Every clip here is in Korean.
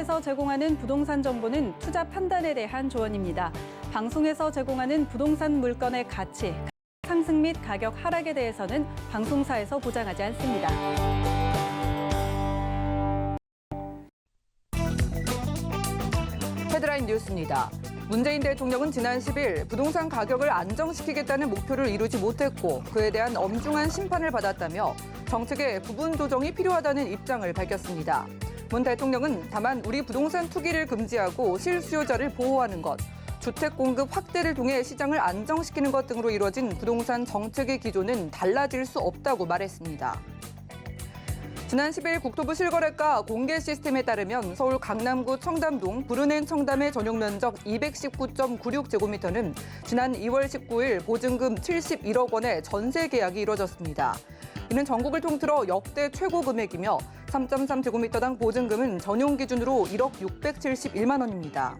방송에서 제공하는 부동산 정보는 투자 판단에 대한 조언입니다. 방송에서 제공하는 부동산 물건의 가치, 상승 및 가격 하락에 대해서는 방송사에서 보장하지 않습니다. 헤드라인 뉴스입니다. 문재인 대통령은 지난 10일 부동산 가격을 안정시키겠다는 목표를 이루지 못했고 그에 대한 엄중한 심판을 받았다며 정책의 부분 조정이 필요하다는 입장을 밝혔습니다. 문 대통령은 다만 우리 부동산 투기를 금지하고 실수요자를 보호하는 것, 주택 공급 확대를 통해 시장을 안정시키는 것 등으로 이루어진 부동산 정책의 기조는 달라질 수 없다고 말했습니다. 지난 10일 국토부 실거래가 공개 시스템에 따르면 서울 강남구 청담동 브루넨 청담의 전용 면적 219.96제곱미터는 지난 2월 19일 보증금 71억 원의 전세 계약이 이뤄졌습니다. 이는 전국을 통틀어 역대 최고 금액이며 3.3제곱미터당 보증금은 전용 기준으로 1억 671만 원입니다.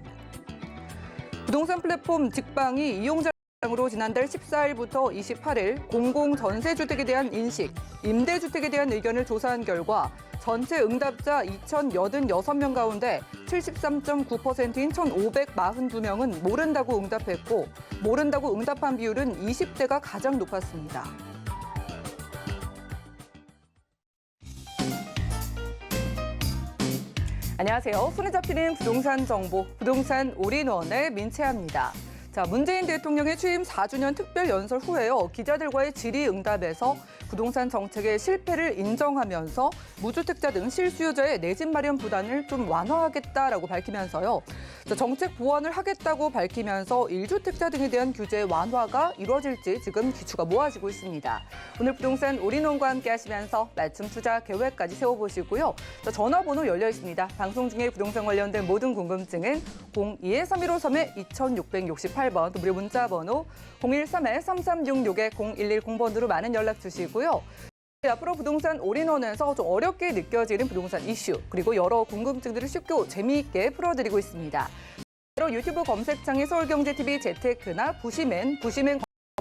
부동산 플랫폼 직방이 이용자 으로 지난달 14일부터 28일 공공전세주택에 대한 인식, 임대주택에 대한 의견을 조사한 결과 전체 응답자 2,086명 가운데 73.9%인 1,542명은 모른다고 응답했고 모른다고 응답한 비율은 20대가 가장 높았습니다. 안녕하세요. 손에 잡히는 부동산 정보, 부동산 올인원의 민채아입니다. 자, 문재인 대통령의 취임 4주년 특별 연설 후에요. 기자들과의 질의응답에서 부동산 정책의 실패를 인정하면서 무주택자 등 실수요자의 내 집 마련 부담을 좀 완화하겠다라고 밝히면서요. 자, 정책 보완을 하겠다고 밝히면서 1주택자 등에 대한 규제 완화가 이루어질지 지금 기추가 모아지고 있습니다. 오늘 부동산 올인원과 함께 하시면서 맞춤 투자 계획까지 세워보시고요. 자, 전화번호 열려 있습니다. 방송 중에 부동산 관련된 모든 궁금증은 02-315-2668번, 또 무료 문자 번호 013-3366-0110번으로 많은 연락 주시고요. 앞으로 부동산 올인원에서 좀 어렵게 느껴지는 부동산 이슈, 그리고 여러 궁금증들을 쉽게 재미있게 풀어드리고 있습니다. 유튜브 검색창에 서울경제TV 재테크나 부시맨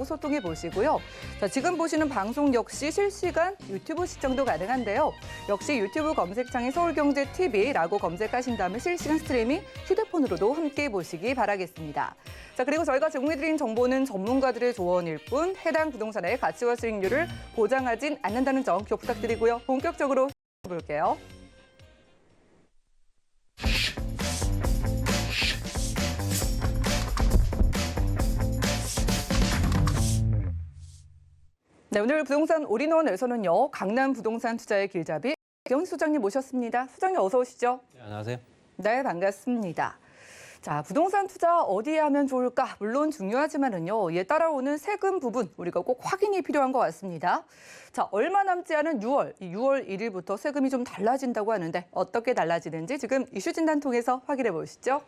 소통해 보시고요. 자, 지금 보시는 방송 역시 실시간 유튜브 시청도 가능한데요. 역시 유튜브 검색창에 서울경제TV라고 검색하신 다음에 실시간 스트리밍 휴대폰으로도 함께 보시기 바라겠습니다. 자, 그리고 저희가 제공해드린 정보는 전문가들의 조언일 뿐 해당 부동산의 가치와 수익률을 보장하진 않는다는 점 기억 부탁드리고요. 본격적으로 볼게요. 네, 오늘 부동산 올인원에서는요, 강남 부동산 투자의 길잡이 박경희 소장님 모셨습니다. 소장님 어서 오시죠. 네, 안녕하세요. 네, 반갑습니다. 자, 부동산 투자 어디에 하면 좋을까? 물론 중요하지만은요, 이에 따라오는 세금 부분 우리가 꼭 확인이 필요한 것 같습니다. 자, 얼마 남지 않은 6월 1일부터 세금이 좀 달라진다고 하는데 어떻게 달라지는지 지금 이슈 진단 통해서 확인해 보시죠.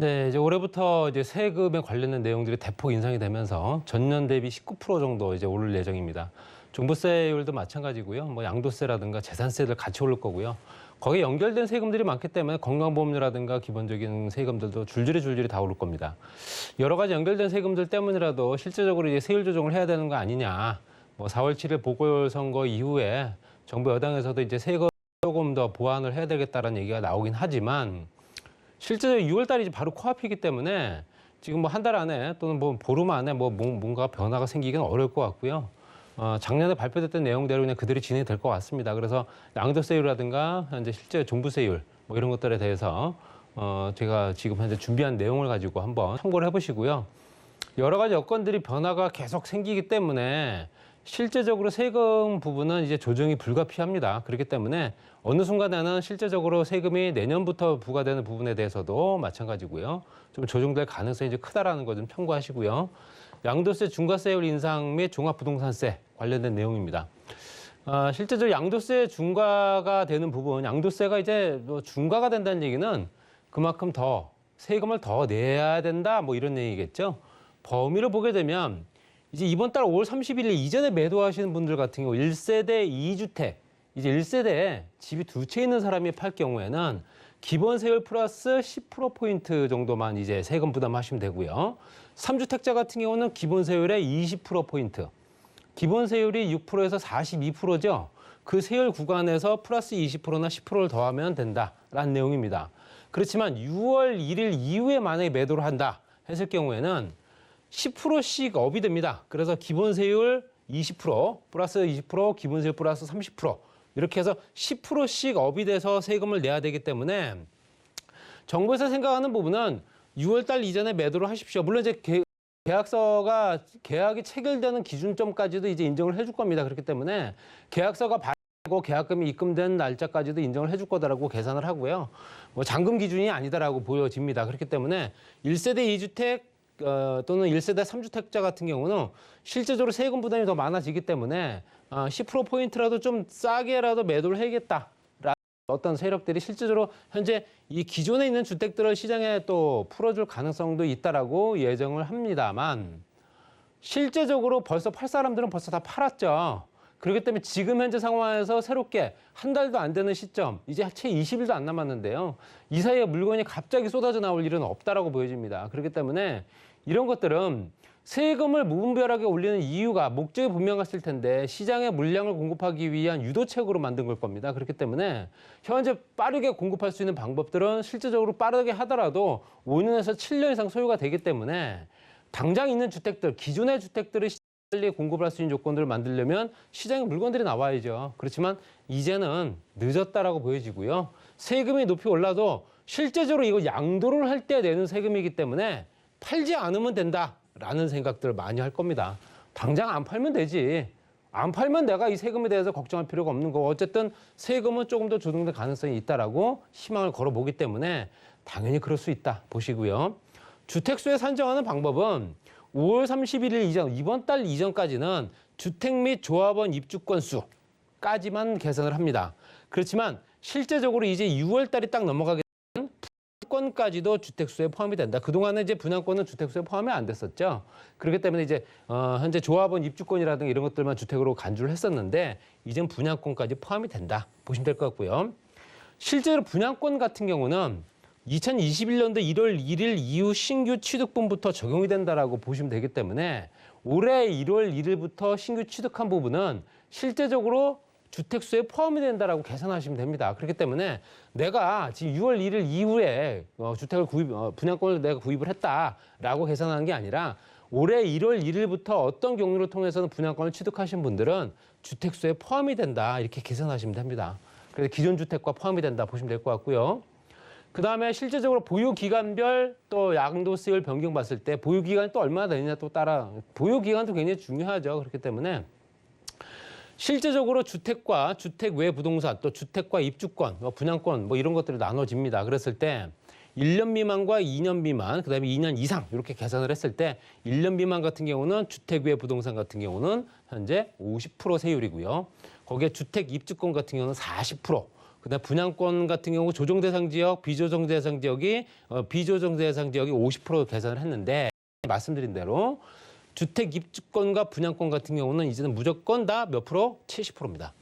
네, 이제 올해부터 이제 세금에 관련된 내용들이 대폭 인상이 되면서 전년 대비 19% 정도 이제 오를 예정입니다. 종부세율도 마찬가지고요. 뭐 양도세라든가 재산세들 같이 오를 거고요. 거기에 연결된 세금들이 많기 때문에 건강보험료라든가 기본적인 세금들도 줄줄이 다 오를 겁니다. 여러 가지 연결된 세금들 때문이라도 실제적으로 이제 세율 조정을 해야 되는 거 아니냐. 뭐 4월 7일 보궐선거 이후에 정부 여당에서도 이제 세금 조금 더 보완을 해야 되겠다라는 얘기가 나오긴 하지만 실제로 6월 달이 바로 코앞이기 때문에 지금 뭐 한 달 안에 또는 뭐 보름 안에 뭐 뭔가 변화가 생기기는 어려울 것 같고요. 작년에 발표됐던 내용대로 그냥 그대로 진행이 될 것 같습니다. 그래서 양도세율이라든가 현재 실제 종부세율 뭐 이런 것들에 대해서 제가 지금 현재 준비한 내용을 가지고 한번 참고를 해보시고요. 여러 가지 여건들이 변화가 계속 생기기 때문에 실제적으로 세금 부분은 이제 조정이 불가피합니다. 그렇기 때문에 어느 순간에는 실제적으로 세금이 내년부터 부과되는 부분에 대해서도 마찬가지고요. 좀 조정될 가능성이 이제 크다라는 거 좀 참고하시고요. 양도세 중과세율 인상 및 종합부동산세 관련된 내용입니다. 실제적으로 양도세 중과가 되는 부분, 양도세가 이제 뭐 중과가 된다는 얘기는 그만큼 더 세금을 더 내야 된다, 뭐 이런 얘기겠죠. 범위를 보게 되면 이제 이번 달 5월 31일 이전에 매도하시는 분들 같은 경우 1세대 2주택, 이제 1세대에 집이 2채 있는 사람이 팔 경우에는 기본 세율 플러스 10%포인트 정도만 이제 세금 부담하시면 되고요. 3주택자 같은 경우는 기본 세율의 20%포인트, 기본 세율이 6%에서 42%죠. 그 세율 구간에서 플러스 20%나 10%를 더하면 된다라는 내용입니다. 그렇지만 6월 1일 이후에 만약에 매도를 한다 했을 경우에는 10%씩 업이 됩니다. 그래서 기본 세율 20%, 플러스 20%, 기본 세율 플러스 30% 이렇게 해서 10%씩 업이 돼서 세금을 내야 되기 때문에 정부에서 생각하는 부분은 6월 달 이전에 매도를 하십시오. 물론 이제 계약이 체결되는 기준점까지도 이제 인정을 해줄 겁니다. 그렇기 때문에 계약서가 발행되고 계약금이 입금된 날짜까지도 인정을 해줄 거다라고 계산을 하고요. 뭐 잔금 기준이 아니다라고 보여집니다. 그렇기 때문에 1세대 2주택 또는 1세대 3주택자 같은 경우는 실제적으로 세금 부담이 더 많아지기 때문에 10%포인트라도 좀 싸게라도 매도를 해야겠다. 어떤 세력들이 실제적으로 현재 이 기존에 있는 주택들을 시장에 또 풀어줄 가능성도 있다라고 예정을 합니다만 실제적으로 벌써 팔 사람들은 벌써 다 팔았죠. 그렇기 때문에 지금 현재 상황에서 새롭게 한 달도 안 되는 시점, 이제 채 20일도 안 남았는데요. 이 사이에 물건이 갑자기 쏟아져 나올 일은 없다라고 보여집니다. 그렇기 때문에 이런 것들은 세금을 무분별하게 올리는 이유가 목적이 분명했을 텐데 시장에 물량을 공급하기 위한 유도책으로 만든 걸 겁니다. 그렇기 때문에 현재 빠르게 공급할 수 있는 방법들은 실제적으로 빠르게 하더라도 5년에서 7년 이상 소요가 되기 때문에 당장 있는 주택들, 기존의 주택들을 빨리 공급을 할 수 있는 조건들을 만들려면 시장에 물건들이 나와야죠. 그렇지만 이제는 늦었다라고 보여지고요. 세금이 높이 올라도 실제적으로 이거 양도를 할 때 내는 세금이기 때문에 팔지 않으면 된다라는 생각들을 많이 할 겁니다. 당장 안 팔면 되지. 안 팔면 내가 이 세금에 대해서 걱정할 필요가 없는 거고 어쨌든 세금은 조금 더 조정될 가능성이 있다라고 희망을 걸어보기 때문에 당연히 그럴 수 있다 보시고요. 주택수에 산정하는 방법은 5월 31일 이전, 이번 달 이전까지는 주택 및 조합원 입주권 수까지만 계산을 합니다. 그렇지만 실제적으로 이제 6월 달이 딱 넘어가게 되면 분양권까지도 주택수에 포함이 된다. 그동안은 이제 분양권은 주택수에 포함이 안 됐었죠. 그렇기 때문에 이제 현재 조합원 입주권이라든가 이런 것들만 주택으로 간주를 했었는데 이젠 분양권까지 포함이 된다. 보시면 될 것 같고요. 실제로 분양권 같은 경우는 2021년도 1월 1일 이후 신규 취득분부터 적용이 된다라고 보시면 되기 때문에 올해 1월 1일부터 신규 취득한 부분은 실제적으로 주택수에 포함이 된다라고 계산하시면 됩니다. 그렇기 때문에 내가 지금 6월 1일 이후에 분양권을 내가 구입을 했다라고 계산하는 게 아니라 올해 1월 1일부터 어떤 경로를 통해서는 분양권을 취득하신 분들은 주택수에 포함이 된다 이렇게 계산하시면 됩니다. 그래서 기존 주택과 포함이 된다 보시면 될 것 같고요. 그다음에 실제적으로 보유기간별 또 양도세율 변경 봤을 때 보유기간이 또 얼마나 되느냐 또 따라 보유기간도 굉장히 중요하죠. 그렇기 때문에 실제적으로 주택과 주택 외 부동산 또 주택과 입주권, 분양권 이런 것들이 나눠집니다. 그랬을 때 1년 미만과 2년 미만, 그다음에 2년 이상 이렇게 계산을 했을 때 1년 미만 같은 경우는 주택 외 부동산 같은 경우는 현재 50% 세율이고요. 거기에 주택 입주권 같은 경우는 40%. 그다음 분양권 같은 경우 조정 대상 지역, 비조정 대상 지역이 50% 계산을 했는데 말씀드린 대로 주택 입주권과 분양권 같은 경우는 이제는 무조건 다 몇 프로? 70%입니다.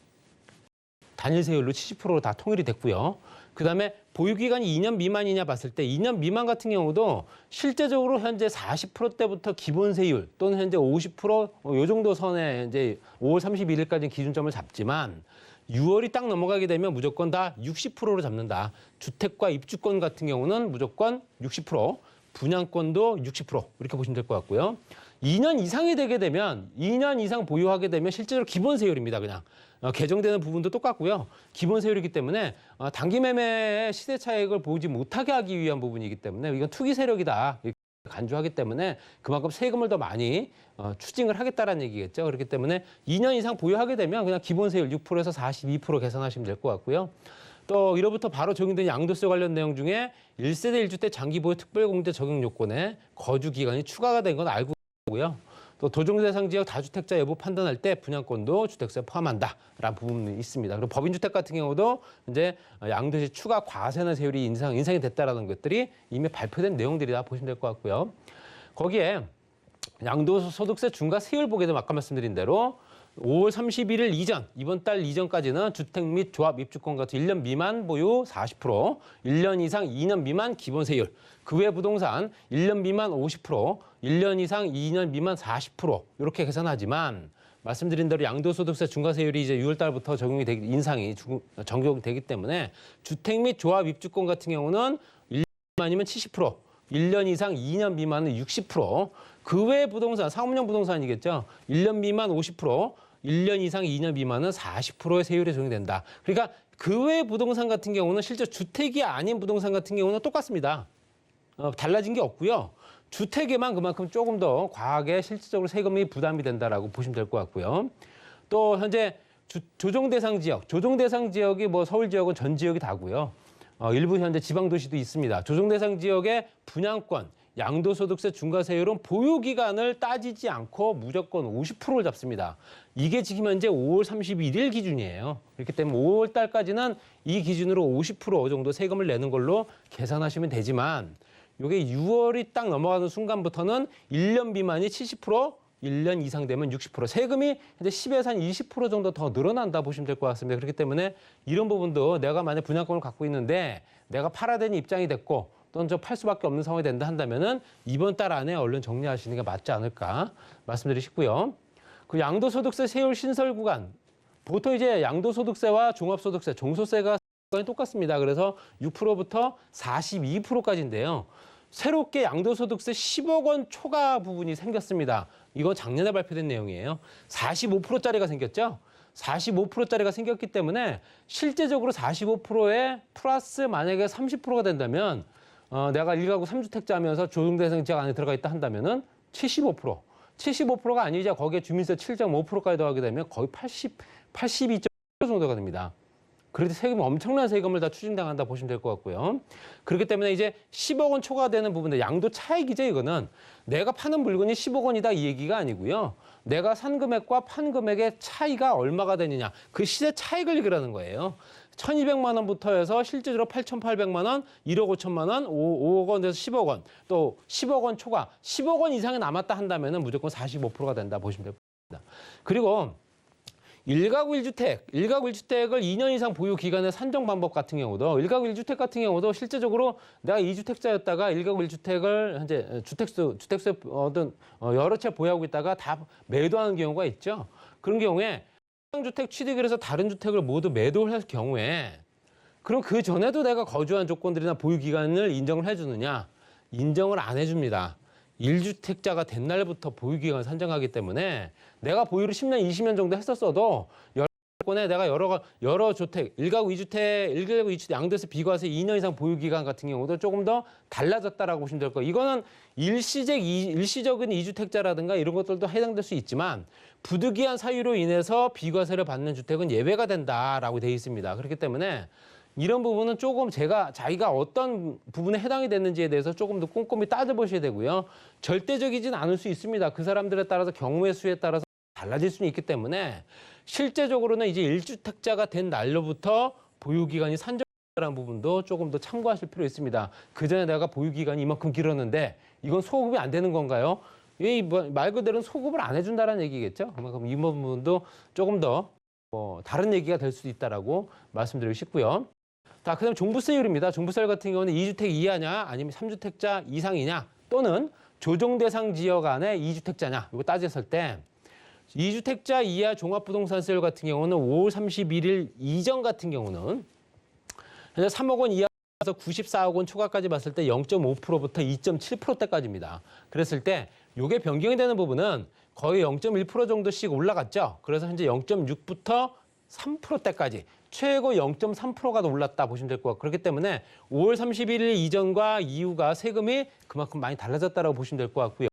단일 세율로 70%로 다 통일이 됐고요. 그다음에 보유기간이 2년 미만이냐 봤을 때 2년 미만 같은 경우도 실제적으로 현재 40%대부터 기본 세율 또는 현재 50%요 정도 선에 이제 5월 31일까지 기준점을 잡지만 6월이 딱 넘어가게 되면 무조건 다 60%로 잡는다. 주택과 입주권 같은 경우는 무조건 60%, 분양권도 60% 이렇게 보시면 될 것 같고요. 2년 이상이 되게 되면 2년 이상 보유하게 되면 실제로 기본 세율입니다. 그냥 개정되는 부분도 똑같고요. 기본 세율이기 때문에 단기 매매의 시세 차익을 보지 못하게 하기 위한 부분이기 때문에 이건 투기 세력이다. 이렇게 간주하기 때문에 그만큼 세금을 더 많이 추징을 하겠다라는 얘기겠죠. 그렇기 때문에 2년 이상 보유하게 되면 그냥 기본 세율 6%에서 42% 계산하시면 될 것 같고요. 또 1월부터 바로 적용된 양도세 관련 내용 중에 1세대 1주택 장기보유 특별공제 적용 요건에 거주 기간이 추가가 된 건 알고 있고요. 또 도정대상 지역 다주택자 여부 판단할 때 분양권도 주택수에 포함한다라는 부분이 있습니다. 그리고 법인주택 같은 경우도 이제 양도세 추가 과세나 세율이 인상이 됐다라는 것들이 이미 발표된 내용들이다 보시면 될 것 같고요. 거기에 양도소득세 중과 세율 보게 되면 아까 말씀드린 대로 5월 31일 이전, 이번 달 이전까지는 주택 및 조합 입주권 같은 1년 미만 보유 40%, 1년 이상 2년 미만 기본 세율, 그 외 부동산 1년 미만 50%, 1년 이상 2년 미만 40% 이렇게 계산하지만 말씀드린 대로 양도소득세 중과세율이 이제 6월 달부터 적용이 되기 때문에 주택 및 조합 입주권 같은 경우는 1년 미만이면 70%, 1년 이상 2년 미만은 60%, 그 외 부동산, 상업용 부동산이겠죠. 1년 미만 50%, 1년 이상 2년 미만은 40%의 세율이 적용된다. 그러니까 그 외 부동산 같은 경우는 실제 주택이 아닌 부동산 같은 경우는 똑같습니다. 달라진 게 없고요. 주택에만 그만큼 조금 더 과하게 실질적으로 세금이 부담이 된다라고 보시면 될 것 같고요. 또 현재 조정 대상 지역이 뭐 서울 지역은 전 지역이 다고요. 일부 현재 지방 도시도 있습니다. 조정 대상 지역의 분양권, 양도소득세 중과세율은 보유 기간을 따지지 않고 무조건 50%를 잡습니다. 이게 지금 현재 5월 31일 기준이에요. 그렇기 때문에 5월 달까지는 이 기준으로 50% 정도 세금을 내는 걸로 계산하시면 되지만 이게 6월이 딱 넘어가는 순간부터는 1년 미만이 70%, 1년 이상 되면 60%. 세금이 이제 10에서 한 20% 정도 더 늘어난다 보시면 될 것 같습니다. 그렇기 때문에 이런 부분도 내가 만약 분양권을 갖고 있는데 내가 팔아야 되는 입장이 됐고 또는 저 팔 수밖에 없는 상황이 된다 한다면은 이번 달 안에 얼른 정리하시는 게 맞지 않을까 말씀드리고 싶고요. 그 양도소득세 세율 신설 구간. 보통 이제 양도소득세와 종합소득세, 종소세가 똑같습니다. 그래서 6%부터 42%까지인데요. 새롭게 양도소득세 10억 원 초과 부분이 생겼습니다. 이건 작년에 발표된 내용이에요. 45%짜리가 생겼죠. 45%짜리가 생겼기 때문에 실제적으로 45%에 플러스 만약에 30%가 된다면 내가 1가구 3주택자 하면서 조정대상 지역 안에 들어가 있다 한다면은 75%. 75%가 아니자 거기에 주민세 7.5%까지 더하게 되면 거의 82.5% 정도가 됩니다. 그래도 세금 엄청난 세금을 다 추징당한다 보시면 될 것 같고요. 그렇기 때문에 이제 10억 원 초과되는 부분들 양도 차익이죠. 이거는 내가 파는 물건이 10억 원이다 이 얘기가 아니고요. 내가 산 금액과 판 금액의 차이가 얼마가 되느냐. 그 시세 차익을 얘기하는 거예요. 1,200만 원부터 해서 실제적으로 8,800만 원, 1억 5천만 원, 5억 원에서 10억 원, 또 10억 원 초과, 10억 원 이상이 남았다 한다면은 무조건 45%가 된다 보시면 될 겁니다. 그리고 1가구 1주택을 2년 이상 보유 기간의 산정 방법 같은 경우도 1가구 1주택 같은 경우도 실제적으로 내가 2주택자였다가 1가구 1주택을 현재 주택수 어떤 여러 채 보유하고 있다가 다 매도하는 경우가 있죠. 그런 경우에 주택 취득을 해서 다른 주택을 모두 매도를 할 경우에 그럼 그 전에도 내가 거주한 조건들이나 보유 기간을 인정을 해주느냐? 인정을 안 해줍니다. 1주택자가 된 날부터 보유기간을 산정하기 때문에 내가 보유를 10년, 20년 정도 했었어도 여건에 내가 여러 주택, 1가구 2주택 양도세 비과세 2년 이상 보유기간 같은 경우도 조금 더 달라졌다라고 보시면 될 거예요. 이거는 일시적인 2주택자라든가 이런 것들도 해당될 수 있지만 부득이한 사유로 인해서 비과세를 받는 주택은 예외가 된다라고 되어 있습니다. 그렇기 때문에 이런 부분은 조금 자기가 어떤 부분에 해당이 됐는지에 대해서 조금 더 꼼꼼히 따져보셔야 되고요. 절대적이진 않을 수 있습니다. 그 사람들에 따라서 경우의 수에 따라서 달라질 수는 있기 때문에 실제적으로는 이제 1주택자가 된 날로부터 보유기간이 산정되는 부분도 조금 더 참고하실 필요 있습니다. 그전에 내가 보유기간이 이만큼 길었는데 이건 소급이 안 되는 건가요? 말 그대로는 소급을 안 해준다는 얘기겠죠. 그만큼 이 부분도 조금 더 다른 얘기가 될 수도 있다라고 말씀드리고 싶고요. 자, 그다음 종부세율입니다. 종부세율 같은 경우는 2주택 이하냐 아니면 3주택자 이상이냐 또는 조정 대상 지역 안에 2주택자냐 이거 따졌을 때 2주택자 이하 종합부동산세율 같은 경우는 5월 31일 이전 같은 경우는 현재 3억 원 이하에서 94억 원 초과까지 봤을 때 0.5%부터 2.7%대까지입니다. 그랬을 때 이게 변경이 되는 부분은 거의 0.1% 정도씩 올라갔죠. 그래서 현재 0.6부터 3%대까지 최고 0.3%가 올랐다 보시면 될 것 같고 그렇기 때문에 5월 31일 이전과 이후가 세금이 그만큼 많이 달라졌다고 보시면 될 것 같고요.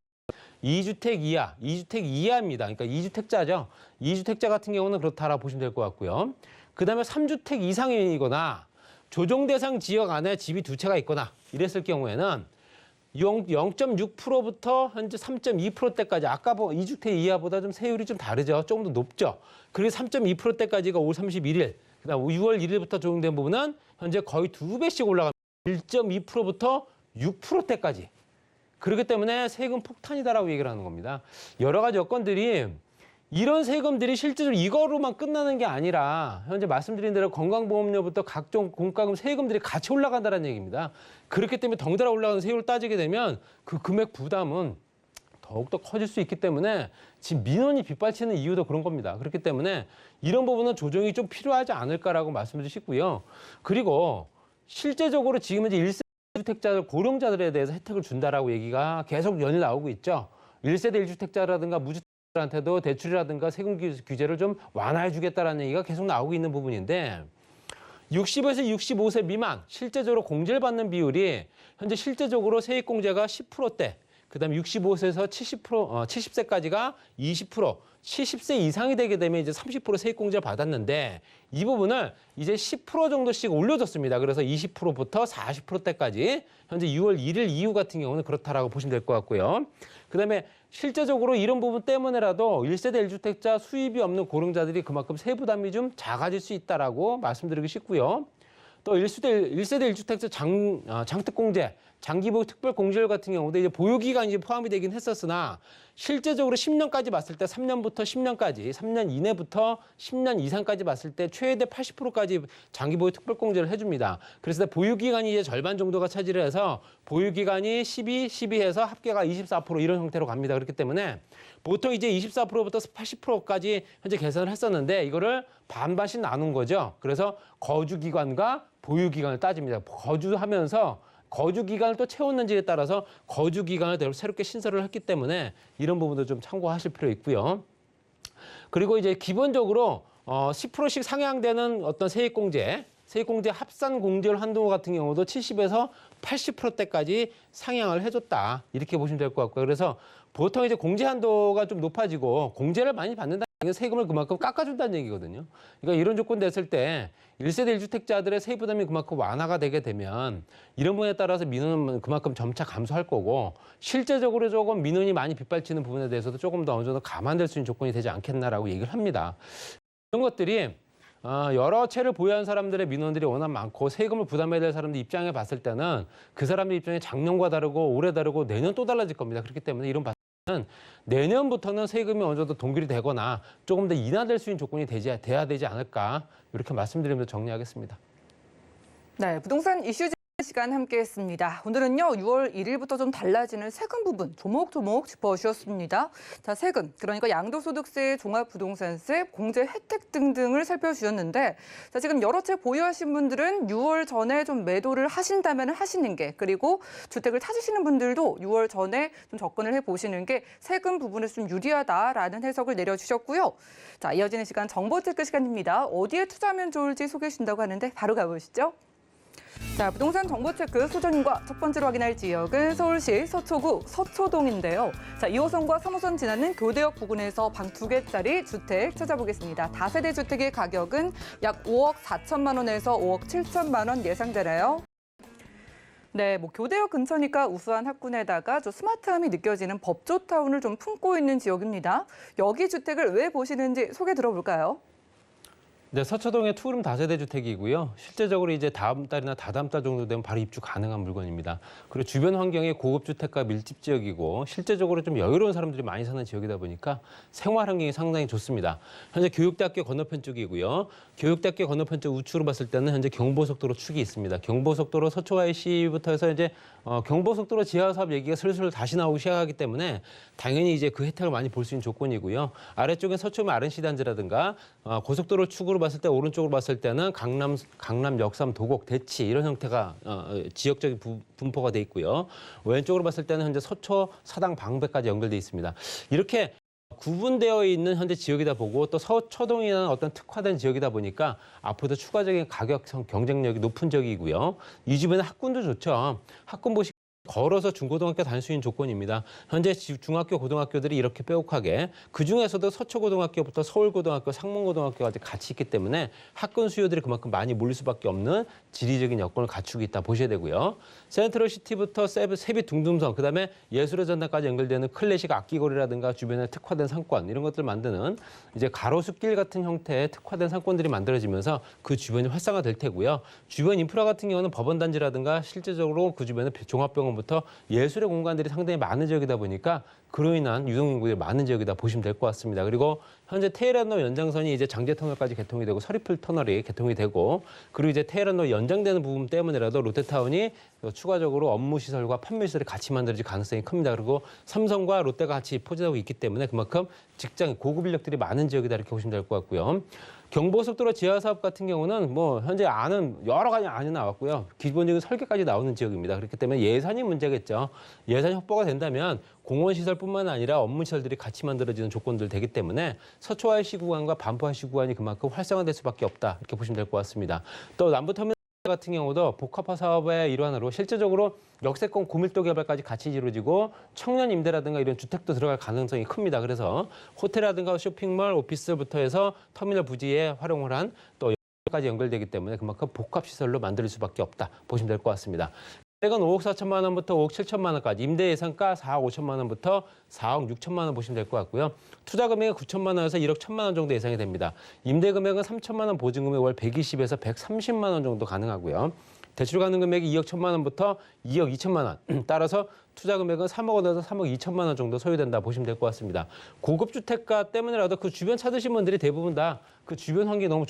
2주택 이하입니다. 그러니까 2주택자죠. 2주택자 같은 경우는 그렇다라고 보시면 될 것 같고요. 그다음에 3주택 이상이거나 조정 대상 지역 안에 집이 두 채가 있거나 이랬을 경우에는 0.6%부터 현재 3.2%대까지 아까 2주택 이하보다 좀 세율이 좀 다르죠. 조금 더 높죠. 그리고 3.2%대까지가 5월 31일, 그다음 6월 1일부터 적용된 부분은 현재 거의 2배씩 올라갑니다. 1.2%부터 6%대까지. 그렇기 때문에 세금 폭탄이다라고 얘기를 하는 겁니다. 여러 가지 여건들이 이런 세금들이 실제로 이거로만 끝나는 게 아니라 현재 말씀드린 대로 건강보험료부터 각종 공과금 세금들이 같이 올라간다는 얘기입니다. 그렇기 때문에 덩달아 올라가는 세율을 따지게 되면 그 금액 부담은 더 더욱더 커질 수 있기 때문에 지금 민원이 빗발치는 이유도 그런 겁니다. 그렇기 때문에 이런 부분은 조정이 좀 필요하지 않을까라고 말씀드리고 싶고요. 그리고 실제적으로 지금 이제 1세 주택자들, 고령자들에 대해서 혜택을 준다라고 얘기가 계속 연일 나오고 있죠. 1세대 1주택자라든가 무주택자들한테도 대출이라든가 세금 규제를 좀 완화해 주겠다라는 얘기가 계속 나오고 있는 부분인데 60에서 65세 미만 실제적으로 공제를 받는 비율이 현재 실제적으로 세액공제가 10%대, 그다음에 65세에서 70세까지가 20%, 70세 이상이 되게 되면 이제 30% 세액공제를 받았는데 이 부분을 이제 10% 정도씩 올려줬습니다. 그래서 20%부터 40%대까지 현재 6월 1일 이후 같은 경우는 그렇다라고 보시면 될 것 같고요. 그다음에 실제적으로 이런 부분 때문에라도 1세대 1주택자 수입이 없는 고령자들이 그만큼 세부담이 좀 작아질 수 있다라고 말씀드리고 싶고요. 또 1세대 1주택자 장특공제, 장기보유 특별공제율 같은 경우도 이제 보유기간이 포함이 되긴 했었으나 실제적으로 10년까지 봤을 때 3년부터 10년까지, 3년 이내부터 10년 이상까지 봤을 때 최대 80%까지 장기보유 특별공제를 해줍니다. 그래서 보유기간이 이제 절반 정도가 차지를 해서 보유기간이 12해서 합계가 24% 이런 형태로 갑니다. 그렇기 때문에 보통 이제 24%부터 80%까지 현재 계산을 했었는데 이거를 반반씩 나눈 거죠. 그래서 거주기간과 보유기간을 따집니다. 거주하면서 거주기간을 또 채웠는지에 따라서 거주기간을 새롭게 신설을 했기 때문에 이런 부분도 좀 참고하실 필요 있고요. 그리고 이제 기본적으로 10%씩 상향되는 어떤 세액공제 합산 공제율 한도 같은 경우도 70에서 80%대까지 상향을 해줬다. 이렇게 보시면 될 것 같고요. 그래서 보통 이제 공제 한도가 좀 높아지고 공제를 많이 받는다는 게 세금을 그만큼 깎아준다는 얘기거든요. 그러니까 이런 조건 됐을 때 1세대 1주택자들의 세부담이 그만큼 완화가 되게 되면 이런 부분에 따라서 민원은 그만큼 점차 감소할 거고 실제적으로 조금 민원이 많이 빗발치는 부분에 대해서도 조금 더 어느 정도 감안될 수 있는 조건이 되지 않겠나라고 얘기를 합니다. 이런 것들이 여러 채를 보유한 사람들의 민원들이 워낙 많고 세금을 부담해야 될 사람들 입장에 봤을 때는 그 사람들 입장에 작년과 다르고 올해 다르고 내년 또 달라질 겁니다. 그렇기 때문에 이런 내년부터는 세금이 어느 정도 동결이 되거나 조금 더 인하될 수 있는 조건이 돼야 되지 않을까 이렇게 말씀드리면서 정리하겠습니다. 네, 부동산 이슈 시간 함께했습니다. 오늘은요 6월 1일부터 좀 달라지는 세금 부분 조목조목 짚어주셨습니다. 자, 세금 그러니까 양도소득세, 종합부동산세, 공제 혜택 등등을 살펴주셨는데 자, 지금 여러 채 보유하신 분들은 6월 전에 좀 매도를 하신다면 하시는 게 그리고 주택을 찾으시는 분들도 6월 전에 좀 접근을 해보시는 게 세금 부분에서 좀 유리하다라는 해석을 내려주셨고요. 자, 이어지는 시간 정보체크 시간입니다. 어디에 투자하면 좋을지 소개해 주신다고 하는데 바로 가보시죠. 자, 부동산 정보체크 소정님과 첫 번째로 확인할 지역은 서울시 서초구 서초동인데요. 자, 2호선과 3호선 지나는 교대역 부근에서 방 2개짜리 주택 찾아보겠습니다. 다세대 주택의 가격은 약 5억 4천만 원에서 5억 7천만 원 예상되나요? 네, 교대역 근처니까 우수한 학군에다가 좀 스마트함이 느껴지는 법조타운을 좀 품고 있는 지역입니다. 여기 주택을 왜 보시는지 소개 들어볼까요? 네, 서초동의 투룸 다세대 주택이고요. 실제적으로 이제 다음 달이나 다다음 달 정도 되면 바로 입주 가능한 물건입니다. 그리고 주변 환경이 고급 주택가 밀집 지역이고 실제적으로 좀 여유로운 사람들이 많이 사는 지역이다 보니까 생활 환경이 상당히 좋습니다. 현재 교육대학교 건너편 쪽이고요. 교육대학교 건너편 쪽 우측으로 봤을 때는 현재 경부고속도로 축이 있습니다. 경부고속도로 서초 IC부터 해서 이제 경부고속도로 지하 사업 얘기가 슬슬 다시 나오기 시작하기 때문에 당연히 이제 그 혜택을 많이 볼 수 있는 조건이고요. 아래쪽엔 서초면 RNC 단지라든가 고속도로 축으로 봤을 때 오른쪽으로 봤을 때는 강남, 역삼, 도곡, 대치 이런 형태가 지역적인 분포가 돼 있고요. 왼쪽으로 봤을 때는 현재 서초, 사당, 방배까지 연결돼 있습니다. 이렇게 구분되어 있는 현재 지역이다 보고 또 서초동이라는 어떤 특화된 지역이다 보니까 앞으로도 추가적인 가격성 경쟁력이 높은 지역이고요. 이 주변에 학군도 좋죠. 학군 보시 걸어서 중고등학교 다닐 수 있는 조건입니다. 현재 중학교, 고등학교들이 이렇게 빼곡하게 그중에서도 서초고등학교부터 서울고등학교, 상문고등학교까지 같이 있기 때문에 학군 수요들이 그만큼 많이 몰릴 수밖에 없는 지리적인 여건을 갖추고 있다 보셔야 되고요. 센트럴시티부터 세비 둥둥섬, 그다음에 예술의 전당까지 연결되는 클래식 악기거리라든가 주변에 특화된 상권 이런 것들 만드는 이제 가로수길 같은 형태의 특화된 상권들이 만들어지면서 그 주변이 활성화될 테고요. 주변 인프라 같은 경우는 법원단지라든가 실제적으로 그 주변에 종합병원 대학병원부터 예술의 공간들이 상당히 많은 지역이다 보니까 그로 인한 유동인구들이 많은 지역이다 보시면 될 것 같습니다. 그리고 현재 테헤란로 연장선이 이제 장제터널까지 개통이 되고 서리풀 터널이 개통이 되고 그리고 이제 테헤란로 연장되는 부분 때문에라도 롯데타운이 추가적으로 업무 시설과 판매 시설이 같이 만들어질 가능성이 큽니다. 그리고 삼성과 롯데가 같이 포진하고 있기 때문에 그만큼 직장 고급 인력들이 많은 지역이다 이렇게 보시면 될 것 같고요. 경부고속도로 지하 사업 같은 경우는 뭐 현재 여러 가지 안이 나왔고요. 기본적인 설계까지 나오는 지역입니다. 그렇기 때문에 예산이 문제겠죠. 예산이 확보가 된다면 공원 시설뿐만 아니라 업무 시설들이 같이 만들어지는 조건들 되기 때문에 서초IC 구간과 반포IC 구간이 그만큼 활성화될 수밖에 없다 이렇게 보시면 될 것 같습니다. 또 남부터미널 같은 경우도 복합화 사업의 일환으로 실질적으로 역세권 고밀도 개발까지 같이 이루어지고 청년 임대라든가 이런 주택도 들어갈 가능성이 큽니다. 그래서 호텔이라든가 쇼핑몰, 오피스부터 해서 터미널 부지에 활용을 한 또 까지 연결되기 때문에 그만큼 복합 시설로 만들 수밖에 없다 보시면 될 것 같습니다. 금액은 5억 4천만 원부터 5억 7천만 원까지, 임대 예상가 4억 5천만 원부터 4억 6천만 원 보시면 될 것 같고요. 투자 금액은 9천만 원에서 1억 1천만 원 정도 예상이 됩니다. 임대 금액은 3천만 원, 보증 금액 월 120에서 130만 원 정도 가능하고요. 대출 가능 금액이 2억 1천만 원부터 2억 2천만 원. 따라서 투자 금액은 3억 원에서 3억 2천만 원 정도 소요된다 보시면 될 것 같습니다. 고급 주택가 때문에라도 그 주변 찾으신 분들이 대부분 다 그 주변 환경이 너무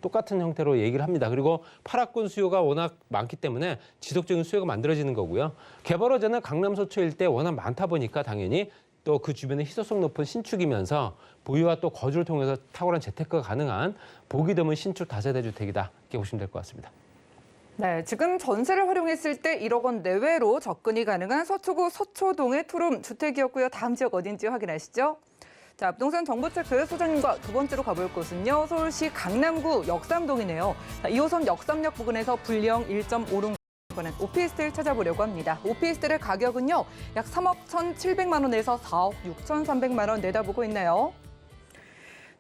똑같은 형태로 얘기를 합니다. 그리고 파락군 수요가 워낙 많기 때문에 지속적인 수요가 만들어지는 거고요. 개발 호재는 강남 서초 일대 워낙 많다 보니까 당연히 또 그 주변에 희소성 높은 신축이면서 보유와 또 거주를 통해서 탁월한 재테크가 가능한 보기 드문 신축 다세대 주택이다 이렇게 보시면 될 것 같습니다. 네, 지금 전세를 활용했을 때 1억 원 내외로 접근이 가능한 서초구 서초동의 투룸 주택이었고요. 다음 지역 어딘지 확인하시죠. 자, 부동산 정보체크 소장님과 두 번째로 가볼 곳은요. 서울시 강남구 역삼동이네요. 자, 2호선 역삼역 부근에서 분령 1.56 관한 오피스텔 찾아보려고 합니다. 오피스텔의 가격은요. 약 3억 1,700만 원에서 4억 6,300만 원 내다보고 있네요.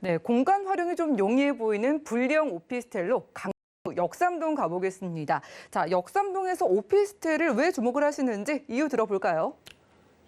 네, 공간 활용이 좀 용이해 보이는 불량 오피스텔로 강남구 역삼동 가보겠습니다. 자, 역삼동에서 오피스텔을 왜 주목을 하시는지 이유 들어볼까요?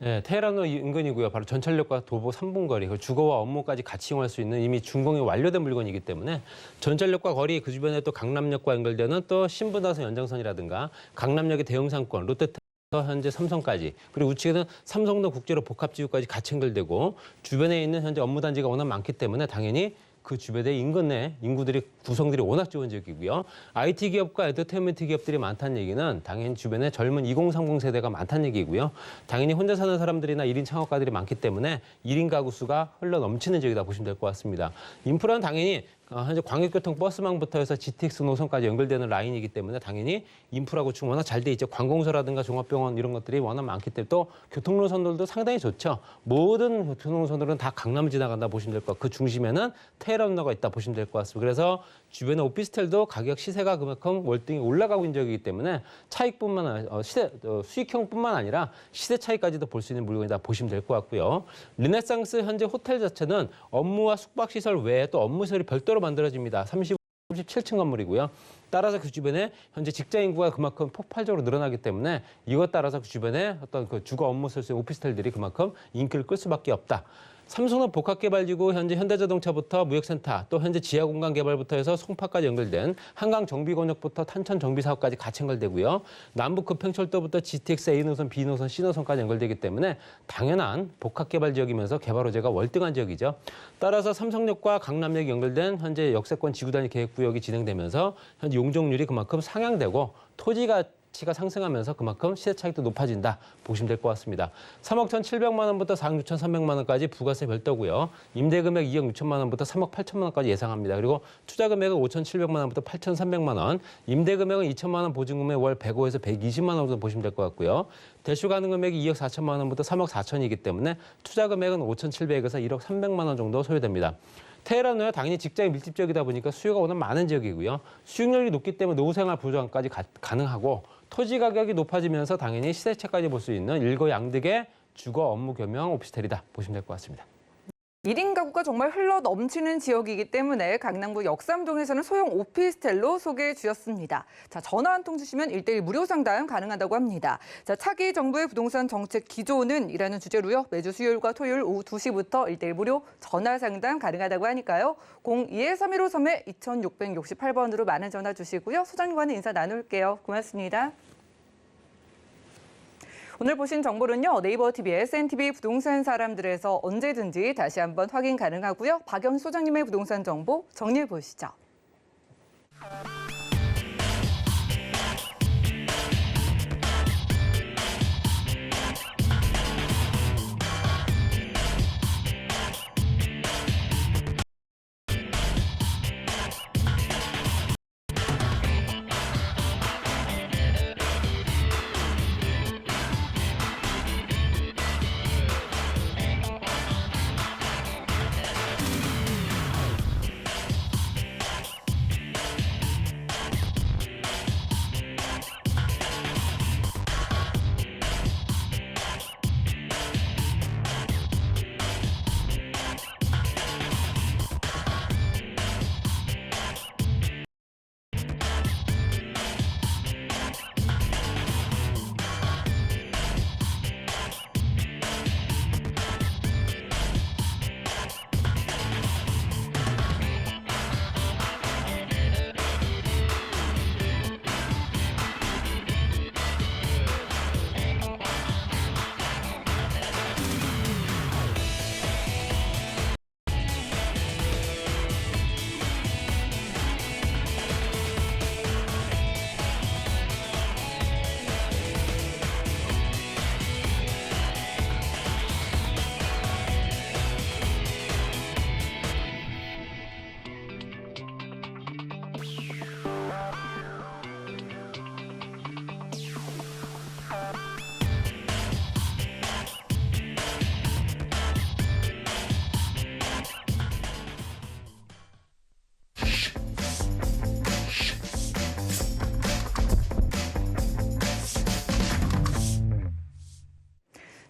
네, 테헤란로 인근이고요. 바로 전철역과 도보 3분 거리, 주거와 업무까지 같이 이용할 수 있는 이미 준공이 완료된 물건이기 때문에 전철역과 거리, 그 주변에 또 강남역과 연결되는 또 신분당선 연장선이라든가 강남역의 대형 상권, 롯데타워 현재 삼성까지, 그리고 우측에는 삼성동 국제로 복합지구까지 같이 연결되고 주변에 있는 현재 업무단지가 워낙 많기 때문에 당연히 그 주변의 인근 내 인구들이 구성들이 워낙 좋은 지역이고요. IT 기업과 엔터테인먼트 기업들이 많다는 얘기는 당연히 주변에 젊은 2030 세대가 많다는 얘기고요. 당연히 혼자 사는 사람들이나 1인 창업가들이 많기 때문에 1인 가구 수가 흘러 넘치는 지역이다 보시면 될 것 같습니다. 인프라는 당연히 현재 광역교통 버스망부터 해서 GTX 노선까지 연결되는 라인이기 때문에 당연히 인프라 구축 워낙 잘 돼 있죠. 관공서라든가 종합병원 이런 것들이 워낙 많기 때문에 또 교통노선들도 상당히 좋죠. 모든 교통노선들은 다 강남을 지나간다 보시면 될 것 같고 그 중심에는 테헤란로가 있다 보시면 될 것 같습니다. 그래서 주변에 오피스텔도 가격 시세가 그만큼 월등히 올라가고 있는 지역이기 때문에 차익뿐만 아니라 수익형뿐만 아니라 시세 차이까지도 볼 수 있는 물건이다 보시면 될 것 같고요. 르네상스 현재 호텔 자체는 업무와 숙박시설 외에 또 업무시설이 별도로 만들어집니다. 37층 건물이고요. 따라서 그 주변에 현재 직장 인구가 그만큼 폭발적으로 늘어나기 때문에 이것 따라서 그 주변에 어떤 그 주거 업무 쓸 수 있는 오피스텔들이 그만큼 인기를 끌 수밖에 없다. 삼성은 복합개발지구 현재 현대자동차부터 무역센터 또 현재 지하공간 개발부터 해서 송파까지 연결된 한강정비권역부터 탄천정비사업까지 같이 연결되고요. 남북급행철도부터 GTX A노선, B노선, C노선까지 연결되기 때문에 당연한 복합개발지역이면서 개발 호재가 월등한 지역이죠. 따라서 삼성역과 강남역이 연결된 현재 역세권 지구단위 계획구역이 진행되면서 현재 용적률이 그만큼 상향되고 토지가 가치가 상승하면서 그만큼 시세 차익도 높아진다 보시면 될 것 같습니다. 3억 1,700만 원부터 4억 6,300만 원까지 부가세 별도고요. 임대 금액 2억 6천만 원부터 3억 8천만 원까지 예상합니다. 그리고 투자 금액은 5,700만 원부터 8,300만 원, 임대 금액은 2천만 원, 보증 금액 월 105에서 120만 원 정도 보시면 될 것 같고요. 대출 가능 금액이 2억 4천만 원부터 3억 4천이기 때문에 투자 금액은 5,700에서 1억 300만 원 정도 소요됩니다. 테헤란로야 당연히 직장이 밀집지역이다 보니까 수요가 워낙 많은 지역이고요. 수익률이 높기 때문에 노후생활 보장까지 가능하고 토지 가격이 높아지면서 당연히 시세차까지 볼 수 있는 일거양득의 주거 업무 겸용 오피스텔이다 보시면 될 것 같습니다. 1인 가구가 정말 흘러 넘치는 지역이기 때문에 강남구 역삼동에서는 소형 오피스텔로 소개해 주셨습니다. 자, 전화 한 통 주시면 1:1 무료 상담 가능하다고 합니다. 자, 차기 정부의 부동산 정책 기조는 이라는 주제로요. 매주 수요일과 토요일 오후 2시부터 1:1 무료 전화 상담 가능하다고 하니까요. 02-3153-2668번으로 많은 전화 주시고요. 소장님과는 인사 나눌게요. 고맙습니다. 오늘 보신 정보는요, 네이버 TV, SNTV 부동산 사람들에서 언제든지 다시 한번 확인 가능하고요. 박영 소장님의 부동산 정보 정리해 보시죠.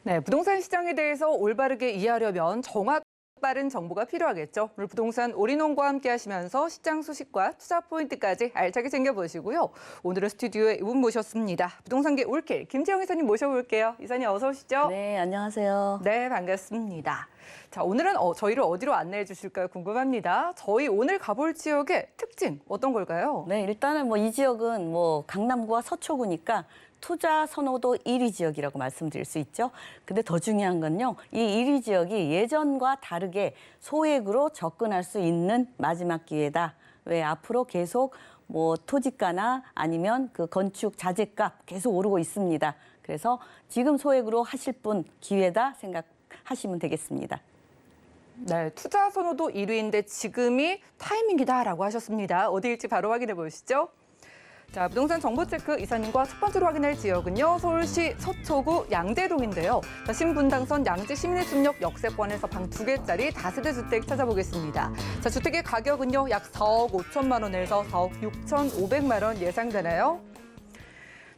네, 부동산 시장에 대해서 올바르게 이해하려면 정확 빠른 정보가 필요하겠죠. 오늘 부동산 올인원과 함께 하시면서 시장 소식과 투자 포인트까지 알차게 챙겨보시고요. 오늘은 스튜디오에 이분 모셨습니다. 부동산계 올킬 김채영 이사님 모셔볼게요. 이사님 어서 오시죠. 네, 안녕하세요. 네, 반갑습니다. 자, 오늘은 저희를 어디로 안내해 주실까요? 궁금합니다. 저희 오늘 가볼 지역의 특징 어떤 걸까요? 네, 일단은 이 지역은 강남구와 서초구니까 투자 선호도 1위 지역이라고 말씀드릴 수 있죠. 근데 더 중요한 건요, 이 1위 지역이 예전과 다르게 소액으로 접근할 수 있는 마지막 기회다. 왜 앞으로 계속 토지가나 아니면 그 건축 자재값 계속 오르고 있습니다. 그래서 지금 소액으로 하실 분 기회다 생각하시면 되겠습니다. 네, 투자 선호도 1위인데 지금이 타이밍이다라고 하셨습니다. 어디일지 바로 확인해 보시죠. 자, 부동산 정보 체크 이사님과 첫 번째로 확인할 지역은요, 서울시 서초구 양재동인데요. 자, 신분당선 양재 시민의 숲역 역세권에서 방 2개짜리 다세대 주택 찾아보겠습니다. 자, 주택의 가격은요, 약 4억 5천만 원에서 4억 6,500만 원 예상되나요?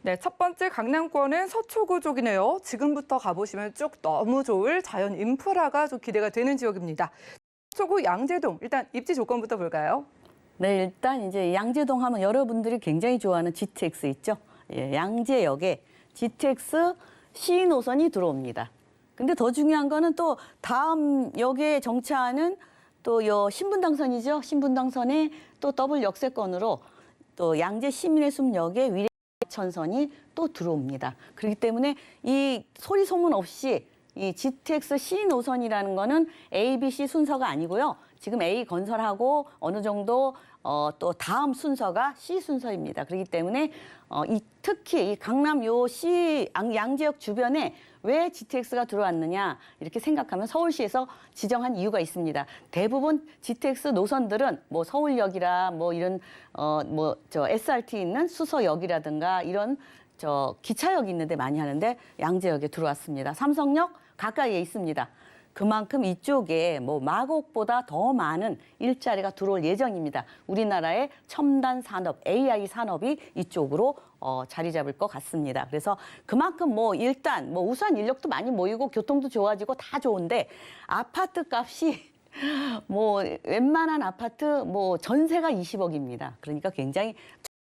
네, 첫 번째 강남권은 서초구 쪽이네요. 지금부터 가보시면 쭉 너무 좋을 자연 인프라가 좀 기대가 되는 지역입니다. 서초구 양재동, 일단 입지 조건부터 볼까요? 네, 일단 이제 양재동 하면 여러분들이 굉장히 좋아하는 GTX 있죠. 예, 양재역에 GTX 시노선이 들어옵니다. 근데 더 중요한 거는 또 다음 역에 정차하는 또 신분당선이죠. 신분당선에 또 더블 역세권으로 또 양재 시민의 숲역에 위례천선이 또 들어옵니다. 그렇기 때문에 이 소리 소문 없이 이 GTX C 노선이라는 거는 A, B, C 순서가 아니고요. 지금 A 건설하고 어느 정도 또 다음 순서가 C 순서입니다. 그렇기 때문에 특히 이 강남 양재역 주변에 왜 GTX가 들어왔느냐 이렇게 생각하면 서울시에서 지정한 이유가 있습니다. 대부분 GTX 노선들은 서울역이라 이런 SRT 있는 수서역이라든가 이런 기차역이 있는데 많이 하는데 양재역에 들어왔습니다. 삼성역 가까이에 있습니다. 그만큼 이쪽에 마곡보다 더 많은 일자리가 들어올 예정입니다. 우리나라의 첨단 산업, AI 산업이 이쪽으로 자리 잡을 것 같습니다. 그래서 그만큼 일단 우수한 인력도 많이 모이고 교통도 좋아지고 다 좋은데 아파트 값이 웬만한 아파트 전세가 20억입니다. 그러니까 굉장히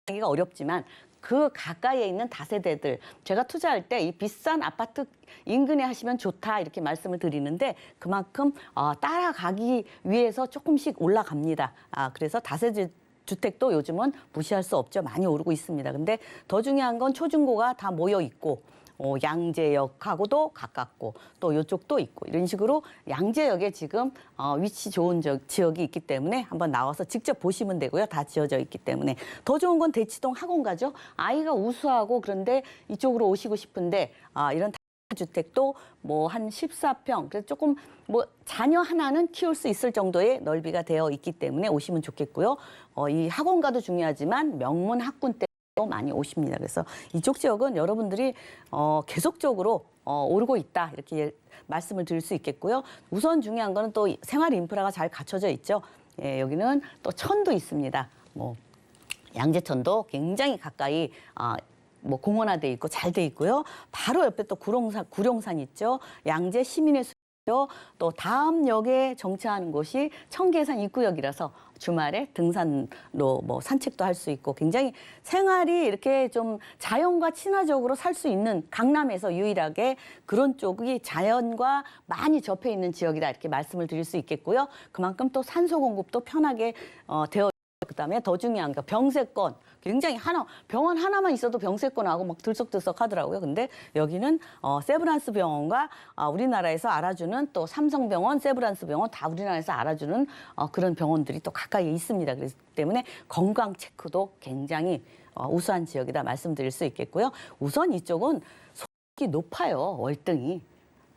하기가 어렵지만 그 가까이에 있는 다세대들, 제가 투자할 때 이 비싼 아파트 인근에 하시면 좋다 이렇게 말씀을 드리는데 그만큼 따라가기 위해서 조금씩 올라갑니다. 그래서 다세대 주택도 요즘은 무시할 수 없죠. 많이 오르고 있습니다. 근데 더 중요한 건 초중고가 다 모여 있고 양재역하고도 가깝고 또 이쪽도 있고 이런 식으로 양재역에 지금 위치 좋은 지역이 있기 때문에 한번 나와서 직접 보시면 되고요. 다 지어져 있기 때문에 더 좋은 건 대치동 학원가죠. 아이가 우수하고 그런데 이쪽으로 오시고 싶은데 이런 주택도 뭐 한 14평 그래서 조금 뭐 자녀 하나는 키울 수 있을 정도의 넓이가 되어 있기 때문에 오시면 좋겠고요. 이 학원가도 중요하지만 명문 학군 때도 많이 오십니다. 그래서 이쪽 지역은 여러분들이 계속적으로 오르고 있다 이렇게 말씀을 드릴 수 있겠고요. 우선 중요한 거는 또 생활 인프라가 잘 갖춰져 있죠. 예, 여기는 또 천도 있습니다. 뭐 양재천도 굉장히 가까이 뭐 공원화돼 있고 잘 돼 있고요. 바로 옆에 또 구룡산 있죠. 양재 시민의 숲이죠. 또 다음 역에 정차하는 곳이 청계산 입구역이라서 주말에 등산로 뭐 산책도 할 수 있고 굉장히 생활이 이렇게 좀 자연과 친화적으로 살 수 있는 강남에서 유일하게 그런 쪽이 자연과 많이 접해 있는 지역이다 이렇게 말씀을 드릴 수 있겠고요. 그만큼 또 산소 공급도 편하게 되어 그다음에 더 중요한 거 병세권 굉장히 병원 하나만 있어도 병세권하고 막 들썩들썩 하더라고요. 근데 여기는 세브란스 병원과 우리나라에서 알아주는 또 삼성병원, 세브란스 병원 다 우리나라에서 알아주는 그런 병원들이 또 가까이에 있습니다. 그렇기 때문에 건강 체크도 굉장히 우수한 지역이다 말씀드릴 수 있겠고요. 우선 이쪽은 소득이 높아요. 월등히.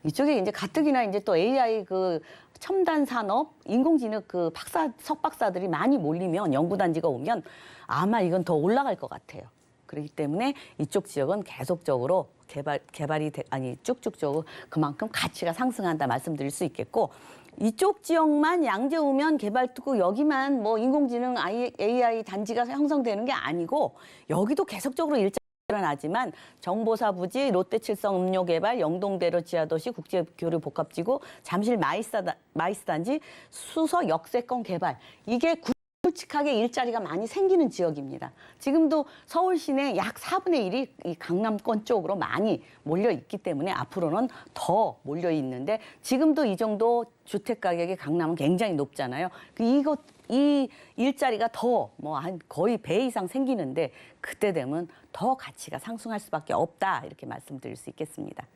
이쪽에 이제 가뜩이나 이제 또 AI 그 첨단 산업, 인공지능 그 석박사들이 많이 몰리면 연구단지가 오면 아마 이건 더 올라갈 것 같아요. 그렇기 때문에 이쪽 지역은 계속적으로 개발이 쭉쭉적으로 그만큼 가치가 상승한다 말씀드릴 수 있겠고 이쪽 지역만 양재 오면 개발되고 여기만 뭐 인공지능 AI 단지가 형성되는 게 아니고 여기도 계속적으로 일어나지만 정보사 부지, 롯데칠성 음료개발, 영동대로 지하도시, 국제교류 복합지구, 잠실 마이스단지, 수서 역세권 개발 이게 굵직하게 일자리가 많이 생기는 지역입니다. 지금도 서울 시내 약 4분의 1이 이 강남권 쪽으로 많이 몰려 있기 때문에 앞으로는 더 몰려 있는데 지금도 이 정도 주택 가격이 강남은 굉장히 높잖아요. 이 일자리가 더 뭐 한 거의 배 이상 생기는데 그때 되면 더 가치가 상승할 수밖에 없다 이렇게 말씀드릴 수 있겠습니다.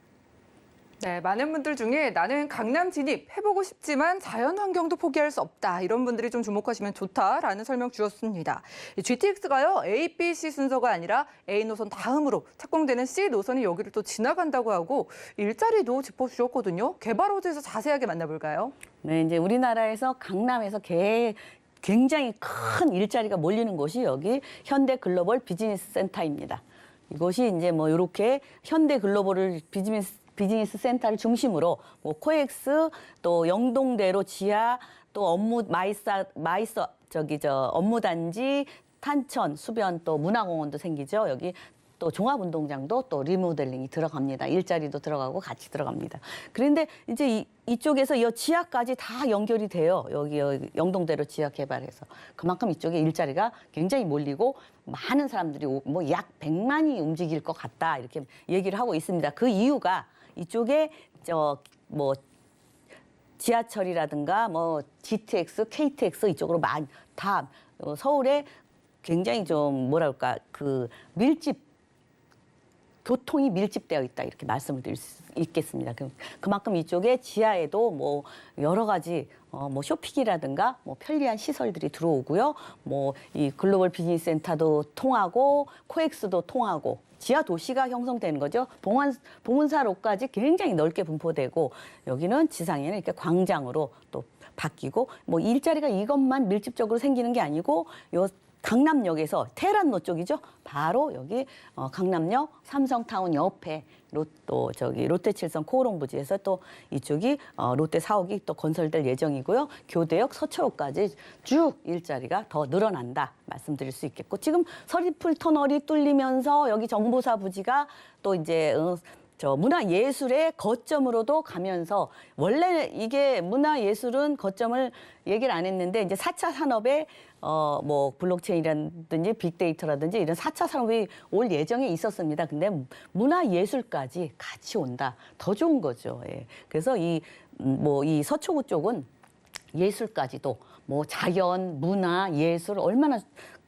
네, 많은 분들 중에 나는 강남 진입해보고 싶지만 자연 환경도 포기할 수 없다. 이런 분들이 좀 주목하시면 좋다라는 설명 주셨습니다. GTX가요, A, B, C 순서가 아니라 A 노선 다음으로 착공되는 C 노선이 여기를 또 지나간다고 하고 일자리도 짚어주셨거든요. 개발호재에서 자세하게 만나볼까요? 네, 이제 우리나라에서 강남에서 굉장히 큰 일자리가 몰리는 곳이 여기 현대 글로벌 비즈니스 센터입니다. 이곳이 이제 뭐 이렇게 현대 글로벌 비즈니스 센터를 중심으로 뭐 코엑스 또 영동대로 지하 또 업무단지 탄천 수변 또 문화공원도 생기죠. 여기 또 종합운동장도 또 리모델링이 들어갑니다. 일자리도 들어가고 같이 들어갑니다. 그런데 이제 이쪽에서 이 지하까지 다 연결이 돼요. 여기 영동대로 지하 개발해서. 그만큼 이쪽에 일자리가 굉장히 몰리고 많은 사람들이 뭐 약 100만이 움직일 것 같다 이렇게 얘기를 하고 있습니다. 그 이유가 이쪽에 뭐 지하철이라든가 뭐 GTX, KTX 이쪽으로 다 서울에 굉장히 좀 뭐랄까 그 교통이 밀집되어 있다 이렇게 말씀을 드릴 수 있겠습니다. 그만큼 이쪽에 지하에도 뭐 여러 가지 뭐 쇼핑이라든가 뭐 편리한 시설들이 들어오고요. 뭐 이 글로벌 비즈니스 센터도 통하고 코엑스도 통하고 지하 도시가 형성되는 거죠. 봉은사로까지 굉장히 넓게 분포되고 여기는 지상에는 이렇게 광장으로 또 바뀌고 뭐 일자리가 이것만 밀집적으로 생기는 게 아니고 요 강남역에서 테헤란로 쪽이죠. 바로 여기 강남역 삼성타운 옆에 롯데칠성 코오롱 부지에서 또 이쪽이 롯데 사옥이 또 건설될 예정이고요. 교대역 서초역까지 쭉 일자리가 더 늘어난다 말씀드릴 수 있겠고 지금 서리풀 터널이 뚫리면서 여기 정보사 부지가 또 이제 문화예술의 거점으로도 가면서 원래 이게 문화예술은 거점을 얘기를 안 했는데 이제 4차 산업에 뭐 블록체인이라든지 빅데이터라든지 이런 4차 산업이 올 예정에 있었습니다. 근데 문화예술까지 같이 온다. 더 좋은 거죠. 예. 그래서 이 서초구 쪽은 예술까지도 뭐 자연, 문화, 예술 얼마나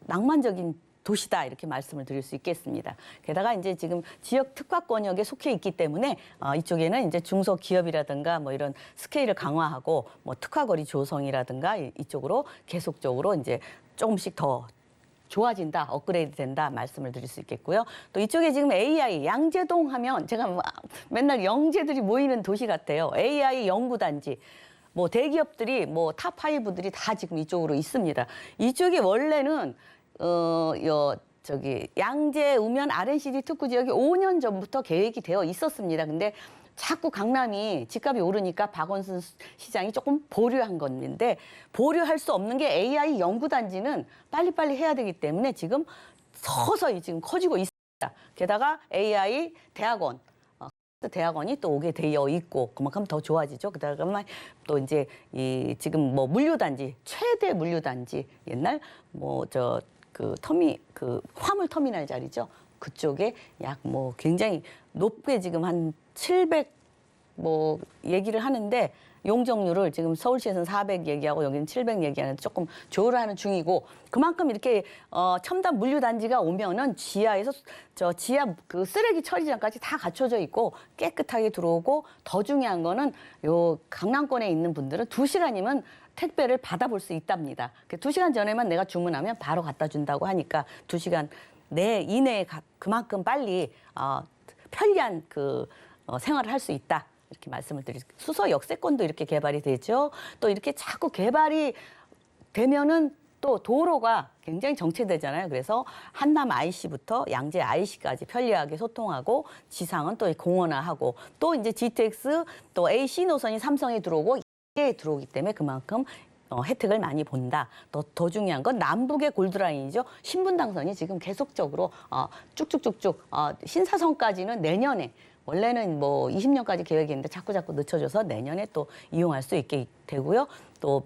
낭만적인 도시다 이렇게 말씀을 드릴 수 있겠습니다. 게다가 이제 지금 지역 특화권역에 속해 있기 때문에 이쪽에는 이제 중소기업이라든가 뭐 이런 스케일을 강화하고 뭐 특화거리 조성이라든가 이쪽으로 계속적으로 이제 조금씩 더 좋아진다, 업그레이드 된다 말씀을 드릴 수 있겠고요. 또 이쪽에 지금 AI, 양재동 하면 제가 맨날 영재들이 모이는 도시 같아요. AI 연구단지. 뭐 대기업들이 뭐 탑5들이 다 지금 이쪽으로 있습니다. 이쪽이 원래는 양재 우면 R&CD 특구 지역이 5년 전부터 계획이 되어 있었습니다. 근데 자꾸 강남이 집값이 오르니까 박원순 시장이 조금 보류한 건데 보류할 수 없는 게 AI 연구단지는 빨리빨리 해야 되기 때문에 지금 서서히 지금 커지고 있습니다. 게다가 AI 대학원이 또 오게 되어 있고 그만큼 더 좋아지죠. 그다음에 또 이제 지금 뭐 물류단지 최대 물류단지 옛날 화물 터미널 자리죠. 그쪽에 약 뭐 굉장히 높게 지금 한 700 뭐 얘기를 하는데 용적률을 지금 서울시에서는 400 얘기하고 여기는 700 얘기하는데 조금 조율을 하는 중이고 그만큼 이렇게 첨단 물류단지가 오면은 지하에서 지하 그 쓰레기 처리장까지 다 갖춰져 있고 깨끗하게 들어오고 더 중요한 거는 요 강남권에 있는 분들은 2시간이면 택배를 받아볼 수 있답니다. 2시간 전에만 내가 주문하면 바로 갖다 준다고 하니까 2시간 이내에 그만큼 빨리 편리한 생활을 할 수 있다. 이렇게 말씀을 드리고 수서 역세권도 이렇게 개발이 되죠. 또 이렇게 자꾸 개발이 되면은 또 도로가 굉장히 정체되잖아요. 그래서 한남 IC부터 양재 IC까지 편리하게 소통하고 지상은 또 공원화하고 또 이제 GTX 또 AC 노선이 삼성에 들어오고 이게 들어오기 때문에 그만큼 혜택을 많이 본다. 더 중요한 건 남북의 골드라인이죠. 신분당선이 지금 계속적으로 쭉쭉쭉쭉 신사선까지는 내년에 원래는 뭐 20년까지 계획이 있는데 자꾸 늦춰져서 내년에 또 이용할 수 있게 되고요. 또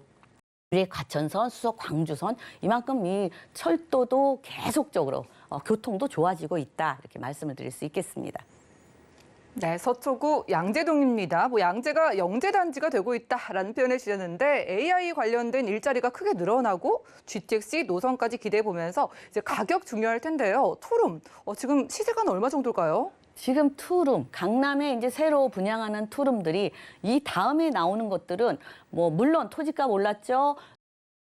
과천선, 수서 광주선 이만큼 이 철도도 계속적으로 교통도 좋아지고 있다. 이렇게 말씀을 드릴 수 있겠습니다. 네, 서초구 양재동입니다. 양재가 영재단지가 되고 있다라는 표현을 주셨는데 AI 관련된 일자리가 크게 늘어나고 GTX 노선까지 기대해 보면서 이제 가격 중요할 텐데요. 투룸 지금 시세가 얼마 정도일까요? 지금 투룸, 강남에 이제 새로 분양하는 투룸들이 이 다음에 나오는 것들은 뭐 물론 토지값 올랐죠.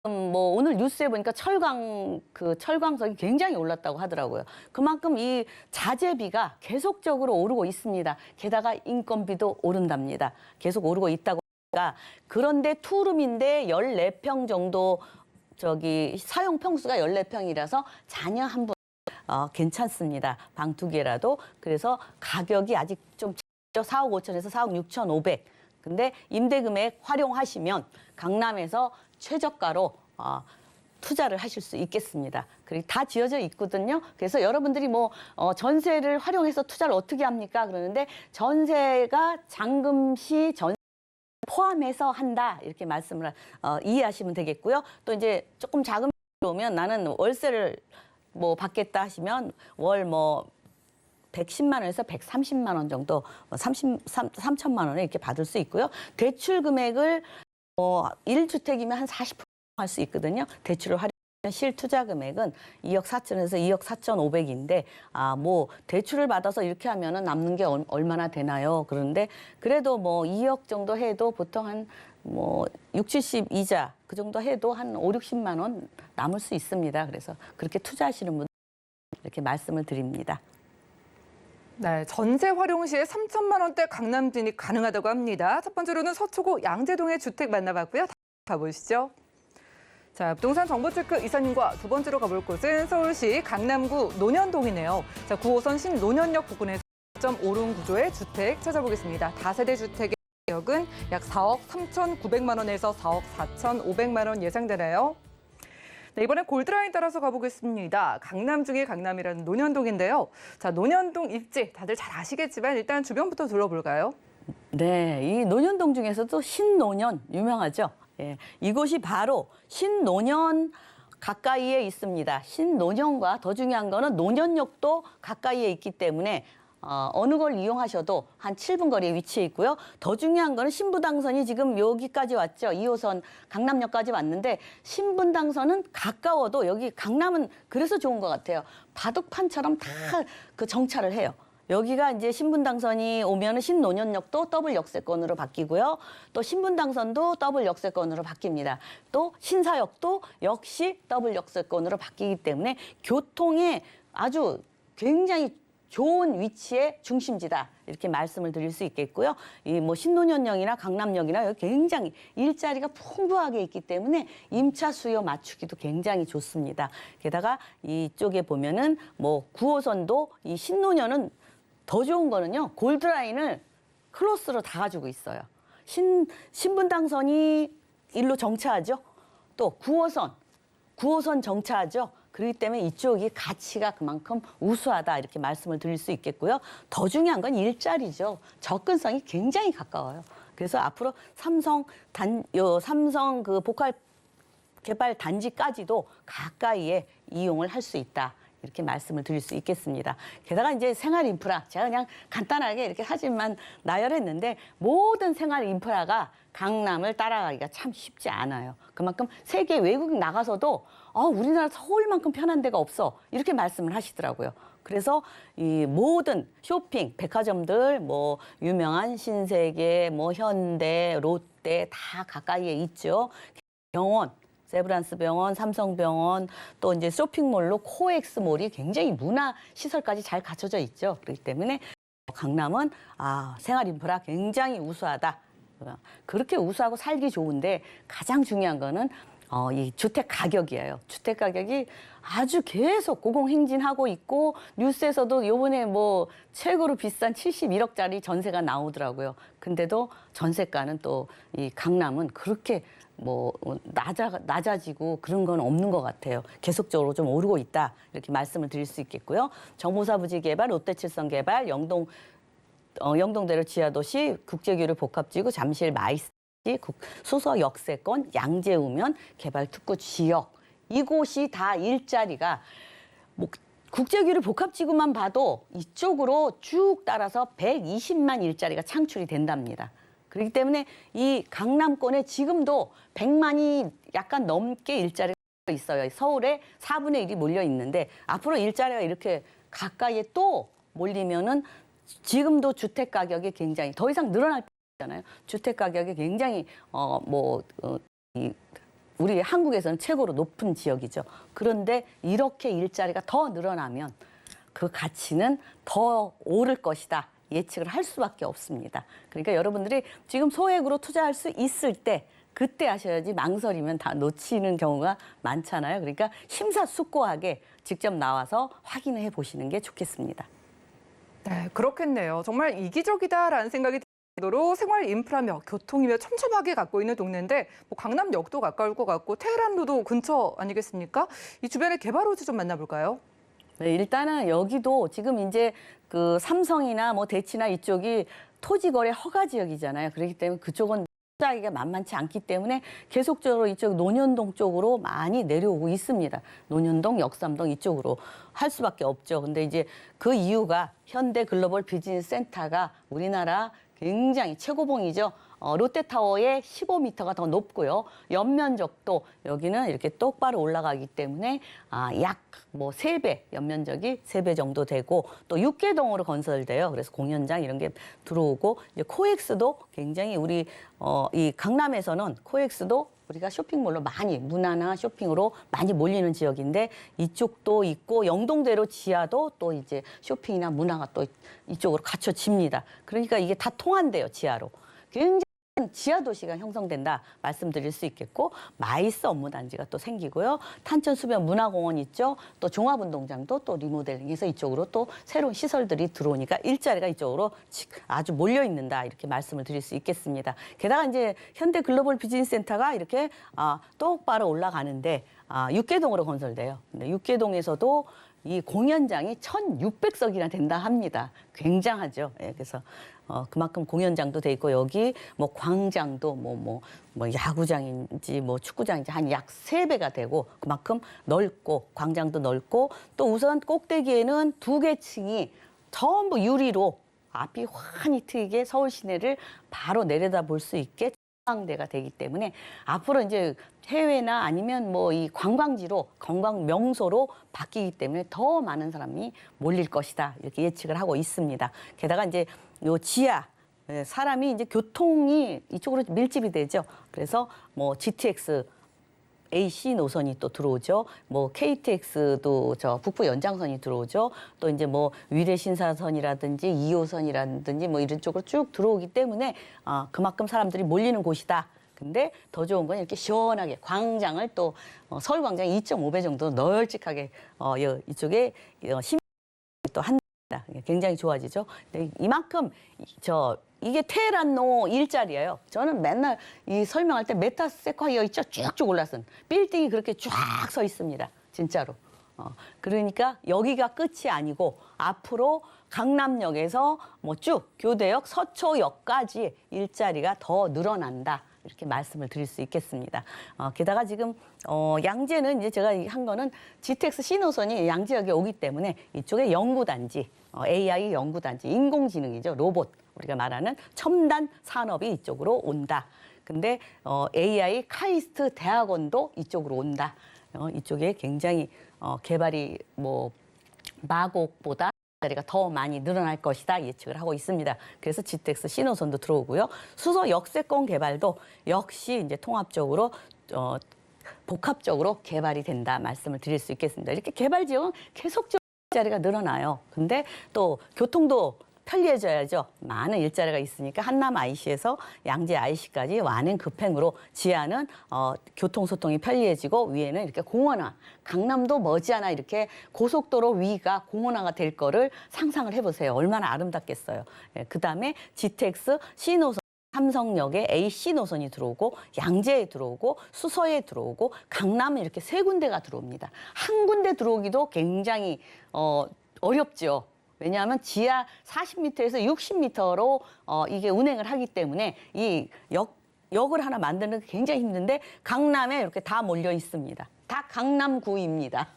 뭐 오늘 뉴스에 보니까 철광석이 굉장히 올랐다고 하더라고요. 그만큼 이 자재비가 계속적으로 오르고 있습니다. 게다가 인건비도 오른답니다. 계속 오르고 있다고 하니까 그런데 투룸인데 14평 정도 사용 평수가 14평이라서 자녀 한 분 괜찮습니다. 방 2개라도. 그래서 가격이 아직 좀 4억 5천에서 4억 6,500. 근데 임대금액 활용하시면 강남에서 최저가로 투자를 하실 수 있겠습니다. 그리고 다 지어져 있거든요. 그래서 여러분들이 전세를 활용해서 투자를 어떻게 합니까? 그러는데 전세가 잔금시 전세 포함해서 한다. 이렇게 말씀을 이해하시면 되겠고요. 또 이제 조금 자금이 오면 나는 월세를 받겠다 하시면 월 110만 원에서 130만 원 정도, 3천만 원을 이렇게 받을 수 있고요. 대출 금액을 1주택이면 한 40% 할 수 있거든요. 대출을 활용하면 실투자 금액은 2억 4천에서 2억 4,500인데 대출을 받아서 이렇게 하면은 남는 게 얼마나 되나요? 그런데 그래도 2억 정도 해도 보통 한 6, 70 이자 그 정도 해도 한 5, 60만 원 남을 수 있습니다. 그래서 그렇게 투자하시는 분들 이렇게 말씀을 드립니다. 네, 전세 활용 시에 3천만 원대 강남 진입 가능하다고 합니다. 첫 번째로는 서초구 양재동의 주택 만나봤고요. 가보시죠. 자, 부동산 정보체크 이사님과 두 번째로 가볼 곳은 서울시 강남구 논현동이네요. 자, 9호선 신논현역 부근에서 5.5룸 구조의 주택 찾아보겠습니다. 다세대 주택의 가격은 약 4억 3,900만 원에서 4억 4,500만 원 예상되네요. 네, 이번엔 골드라인 따라서 가보겠습니다. 강남 중의 강남이라는 논현동인데요. 자, 논현동 입지 다들 잘 아시겠지만 일단 주변부터 둘러볼까요? 네, 이 논현동 중에서도 신논현 유명하죠. 예, 이곳이 바로 신논현 가까이에 있습니다. 신논현과 더 중요한 거는 논현역도 가까이에 있기 때문에 어느 걸 이용하셔도 한 7분 거리에 위치해 있고요. 더 중요한 거는 신분당선이 지금 여기까지 왔죠. 2호선 강남역까지 왔는데 신분당선은 가까워도 여기 강남은 그래서 좋은 것 같아요. 바둑판처럼 다 그 정차를 해요. 여기가 이제 신분당선이 오면은 신논현역도 더블 역세권으로 바뀌고요. 또 신분당선도 더블 역세권으로 바뀝니다. 또 신사역도 역시 더블 역세권으로 바뀌기 때문에 교통에 아주 굉장히 좋은 위치의 중심지다 이렇게 말씀을 드릴 수 있겠고요. 이 뭐 신논현역이나 강남역이나 여기 굉장히 일자리가 풍부하게 있기 때문에 임차 수요 맞추기도 굉장히 좋습니다. 게다가 이쪽에 보면은 뭐 9호선도 이 신논현은 더 좋은 거는요. 골드라인을 클로스로 다 가지고 있어요. 신분당선이 일로 정차하죠. 또 9호선 정차하죠. 그렇기 때문에 이쪽이 가치가 그만큼 우수하다 이렇게 말씀을 드릴 수 있겠고요. 더 중요한 건 일자리죠. 접근성이 굉장히 가까워요. 그래서 앞으로 삼성 그 복합 개발 단지까지도 가까이에 이용을 할 수 있다. 이렇게 말씀을 드릴 수 있겠습니다. 게다가 이제 생활 인프라, 제가 그냥 간단하게 이렇게 사진만 나열했는데 모든 생활 인프라가 강남을 따라가기가 참 쉽지 않아요. 그만큼 세계 외국 나가서도 우리나라 서울만큼 편한 데가 없어. 이렇게 말씀을 하시더라고요. 그래서 이 모든 쇼핑, 백화점들, 뭐 유명한 신세계, 뭐 현대, 롯데 다 가까이에 있죠. 병원, 세브란스 병원, 삼성병원, 또 이제 쇼핑몰로 코엑스몰이 굉장히 문화 시설까지 잘 갖춰져 있죠. 그렇기 때문에 강남은 생활 인프라 굉장히 우수하다. 그렇게 우수하고 살기 좋은데 가장 중요한 거는 이 주택 가격이에요. 주택 가격이 아주 계속 고공행진하고 있고 뉴스에서도 요번에 뭐 최고로 비싼 71억짜리 전세가 나오더라고요. 근데도 전세가는 또 이 강남은 그렇게 뭐 낮아지고 그런 건 없는 것 같아요. 계속적으로 좀 오르고 있다 이렇게 말씀을 드릴 수 있겠고요. 정보사부지 개발, 롯데칠성 개발, 영동대로 지하도시, 국제교류 복합지구, 잠실 마이스 수서 역세권, 양재우면 개발 특구 지역 이곳이 다 일자리가 뭐 국제교류 복합지구만 봐도 이쪽으로 쭉 따라서 120만 일자리가 창출이 된답니다. 그렇기 때문에 이 강남권에 지금도 100만이 약간 넘게 일자리가 있어요. 서울에 4분의 1이 몰려 있는데 앞으로 일자리가 이렇게 가까이에 또 몰리면은 지금도 주택 가격이 굉장히 더 이상 늘어날 잖아요. 주택 가격이 굉장히 우리 한국에서는 최고로 높은 지역이죠. 그런데 이렇게 일자리가 더 늘어나면 그 가치는 더 오를 것이다. 예측을 할 수밖에 없습니다. 그러니까 여러분들이 지금 소액으로 투자할 수 있을 때 그때 하셔야지 망설이면 다 놓치는 경우가 많잖아요. 그러니까 심사숙고하게 직접 나와서 확인해 보시는 게 좋겠습니다. 네, 그렇겠네요. 정말 이기적이다라는 생각이 정도로 생활 인프라며 교통이며 촘촘하게 갖고 있는 동네인데 뭐 강남역도 가까울 것 같고 테헤란로도 근처 아니겠습니까? 이 주변의 개발 호재 좀 만나볼까요? 네, 일단은 여기도 지금 이제 그 삼성이나 뭐 대치나 이쪽이 토지 거래 허가 지역이잖아요. 그렇기 때문에 그쪽은 투자하기가 만만치 않기 때문에 계속적으로 이쪽 논현동 쪽으로 많이 내려오고 있습니다. 논현동, 역삼동 이쪽으로 할 수밖에 없죠. 근데 이제 그 이유가 현대 글로벌 비즈니스 센터가 우리나라 굉장히 최고봉이죠. 롯데타워의 15m가 더 높고요. 연면적도 여기는 이렇게 똑바로 올라가기 때문에 약 뭐 3배, 연면적이 3배 정도 되고 또 육개동으로 건설돼요. 그래서 공연장 이런 게 들어오고 이제 코엑스도 굉장히 우리 이 강남에서는 코엑스도 우리가 쇼핑몰로 많이 문화나 쇼핑으로 많이 몰리는 지역인데 이쪽도 있고 영동대로 지하도 또 이제 쇼핑이나 문화가 또 이쪽으로 갖춰집니다. 그러니까 이게 다 통한대요, 지하로. 굉장히 지하 도시가 형성된다 말씀드릴 수 있겠고 마이스 업무단지가 또 생기고요. 탄천수변 문화공원 있죠. 또 종합운동장도 또 리모델링해서 이쪽으로 또 새로운 시설들이 들어오니까 일자리가 이쪽으로 아주 몰려 있는다 이렇게 말씀을 드릴 수 있겠습니다. 게다가 이제 현대 글로벌 비즈니스 센터가 이렇게 똑바로 올라가는데 육개동으로 건설돼요. 근데 육개동에서도 이 공연장이 1,600석이나 된다 합니다. 굉장하죠. 예, 그래서 그만큼 공연장도 돼 있고 여기 뭐 광장도 뭐 야구장인지 뭐 축구장인지 한 약 3배가 되고 그만큼 넓고 광장도 넓고 또 우선 꼭대기에는 2개 층이 전부 유리로 앞이 환히 트이게 서울 시내를 바로 내려다볼 수 있게 전망대가 되기 때문에 앞으로 이제 해외나 아니면 뭐 이 관광지로 관광 명소로 바뀌기 때문에 더 많은 사람이 몰릴 것이다 이렇게 예측을 하고 있습니다. 게다가 이제 요 지하 사람이 이제 교통이 이쪽으로 밀집이 되죠. 그래서 뭐 GTX AC 노선이 또 들어오죠. 뭐 KTX도 저 북부 연장선이 들어오죠. 또 이제 뭐 위례 신사선이라든지 2호선이라든지 뭐 이런 쪽으로 쭉 들어오기 때문에 그만큼 사람들이 몰리는 곳이다. 근데 더 좋은 건 이렇게 시원하게 광장을 또 서울광장 2.5배 정도 널찍하게 이쪽에 시민이 또 한다. 굉장히 좋아지죠. 근데 이만큼 이게 테헤란로 일자리예요. 저는 맨날 이 설명할 때 메타세콰이어 있죠? 쭉쭉 올라선 빌딩이 그렇게 쫙 서 있습니다. 진짜로. 그러니까 여기가 끝이 아니고 앞으로 강남역에서 뭐 쭉 교대역, 서초역까지 일자리가 더 늘어난다. 이렇게 말씀을 드릴 수 있겠습니다. 게다가 지금 양재는 이제 제가 한 거는 GTX 신호선이 양재역에 오기 때문에 이쪽에 연구단지, AI 연구단지, 인공지능이죠. 로봇. 우리가 말하는 첨단 산업이 이쪽으로 온다. 근데 AI 카이스트 대학원도 이쪽으로 온다. 이쪽에 굉장히 개발이 뭐 마곡보다 자리가 더 많이 늘어날 것이다 예측을 하고 있습니다. 그래서 GTX 신호선도 들어오고요. 수서 역세권 개발도 역시 이제 통합적으로 복합적으로 개발이 된다 말씀을 드릴 수 있겠습니다. 이렇게 개발 지역은 계속적으로 일자리가 늘어나요. 근데 또 교통도 편리해져야죠. 많은 일자리가 있으니까 한남 IC에서 양재 IC까지 완행 급행으로 지하는 교통소통이 편리해지고 위에는 이렇게 공원화. 강남도 머지않아 이렇게 고속도로 위가 공원화가 될 거를 상상을 해보세요. 얼마나 아름답겠어요. 그다음에 GTX C노선. 삼성역에 AC 노선이 들어오고 양재에 들어오고 수서에 들어오고 강남에 이렇게 세 군데가 들어옵니다. 한 군데 들어오기도 굉장히 어렵죠. 왜냐하면 지하 40m에서 60m로 이게 운행을 하기 때문에 이 역을 하나 만드는 게 굉장히 힘든데 강남에 이렇게 다 몰려 있습니다. 다 강남구입니다.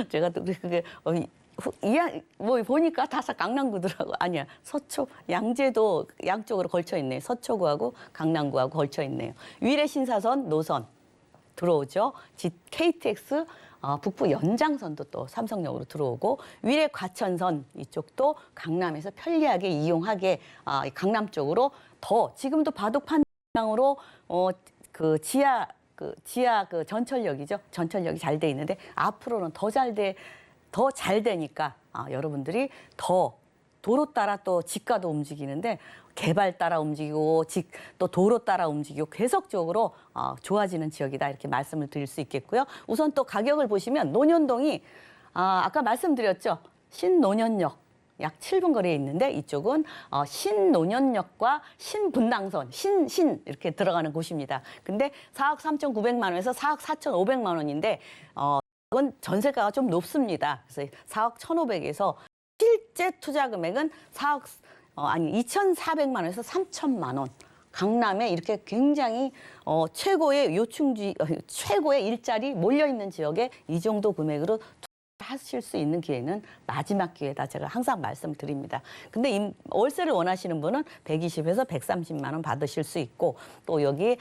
제가 또 그게 뭐 보니까 다 강남구더라고. 아니야. 서초, 양재도 양쪽으로 걸쳐 있네요. 서초구하고 강남구하고 걸쳐 있네요. 위례 신사선 노선 들어오죠. KTX 북부 연장선도 또 삼성역으로 들어오고 위례 과천선 이쪽도 강남에서 편리하게 이용하게 강남 쪽으로 더 지금도 바둑판 방향으로 지하 전철역이죠. 전철역이 잘 돼 있는데 앞으로는 더 잘 되니까 여러분들이 더 도로 따라 또 집가도 움직이는데 개발 따라 움직이고 또 도로 따라 움직이고 계속적으로 좋아지는 지역이다 이렇게 말씀을 드릴 수 있겠고요. 우선 또 가격을 보시면 논현동이 아까 말씀드렸죠. 신논현역 약 7분 거리에 있는데 이쪽은 신논현역과 신분당선 신 이렇게 들어가는 곳입니다. 근데 4억 3,900만 원에서 4억 4,500만 원인데 이건 전세가가 좀 높습니다. 그래서 4억 1,500에서 실제 투자 금액은 2,400만 원에서 3,000만 원. 강남에 이렇게 굉장히 최고의 최고의 일자리 몰려 있는 지역에 이 정도 금액으로 하실 수 있는 기회는 마지막 기회다. 제가 항상 말씀드립니다. 근데 월세를 원하시는 분은 120에서 130만 원 받으실 수 있고 또 여기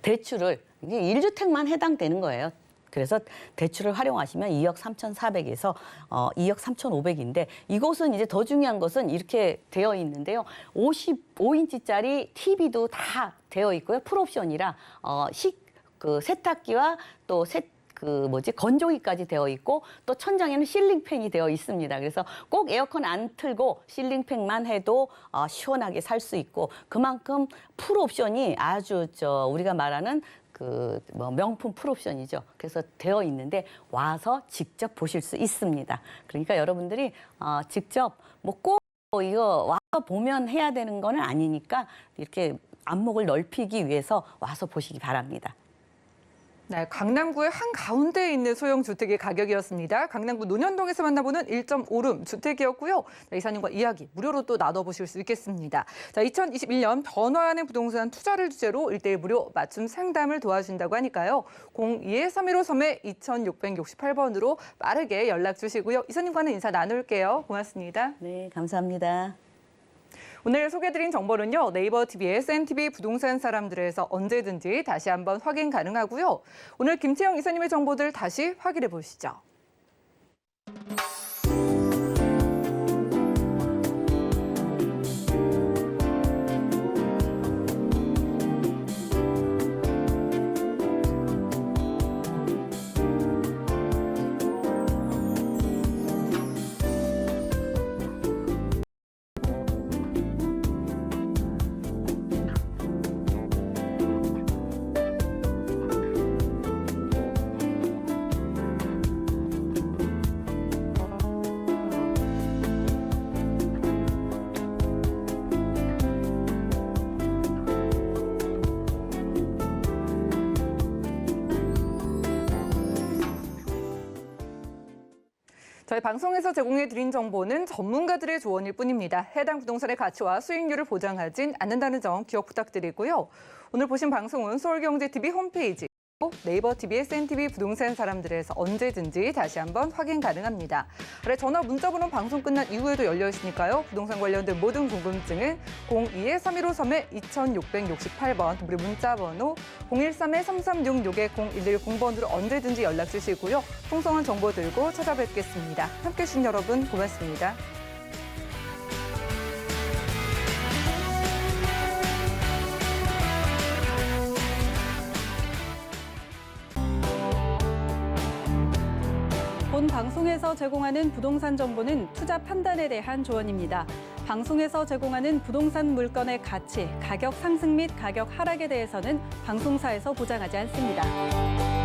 대출을 이게 1주택만 해당되는 거예요. 그래서 대출을 활용하시면 2억 3,400에서 2억 3,500인데 이곳은 이제 더 중요한 것은 이렇게 되어 있는데요. 55인치짜리 TV도 다 되어 있고요. 풀옵션이라 세탁기와 또 건조기까지 되어 있고 또 천장에는 실링팬이 되어 있습니다. 그래서 꼭 에어컨 안 틀고 실링팬만 해도 시원하게 살 수 있고 그만큼 풀옵션이 아주 우리가 말하는 명품 풀옵션이죠. 그래서 되어 있는데 와서 직접 보실 수 있습니다. 그러니까 여러분들이 직접 꼭 이거 와서 보면 해야 되는 건 아니니까 이렇게 안목을 넓히기 위해서 와서 보시기 바랍니다. 네, 강남구의 한가운데에 있는 소형 주택의 가격이었습니다. 강남구 논현동에서 만나보는 1.5룸 주택이었고요. 네, 이사님과 이야기 무료로 또 나눠보실 수 있겠습니다. 자, 2021년 변화하는 부동산 투자를 주제로 1:1 무료 맞춤 상담을 도와준다고 하니까요. 02-3153-2668번으로 빠르게 연락 주시고요. 이사님과는 인사 나눌게요. 고맙습니다. 네, 감사합니다. 오늘 소개해드린 정보는요. 네이버 TV의 SNTV 부동산 사람들에서 언제든지 다시 한번 확인 가능하고요. 오늘 김채영 이사님의 정보들 다시 확인해 보시죠. 저희 방송에서 제공해드린 정보는 전문가들의 조언일 뿐입니다. 해당 부동산의 가치와 수익률을 보장하진 않는다는 점 기억 부탁드리고요. 오늘 보신 방송은 서울경제TV 홈페이지, 네이버 TV, SNTV 부동산 사람들에서 언제든지 다시 한번 확인 가능합니다. 아래 전화 문자번호 방송 끝난 이후에도 열려 있으니까요. 부동산 관련된 모든 궁금증은 02-3153-2668번, 우리 문자번호 013-3366-0110번으로 언제든지 연락 주시고요. 풍성한 정보 들고 찾아뵙겠습니다. 함께해 주신 여러분 고맙습니다. 본 방송에서 제공하는 부동산 정보는 투자 판단에 대한 조언입니다. 방송에서 제공하는 부동산 물건의 가치, 가격 상승 및 가격 하락에 대해서는 방송사에서 보장하지 않습니다.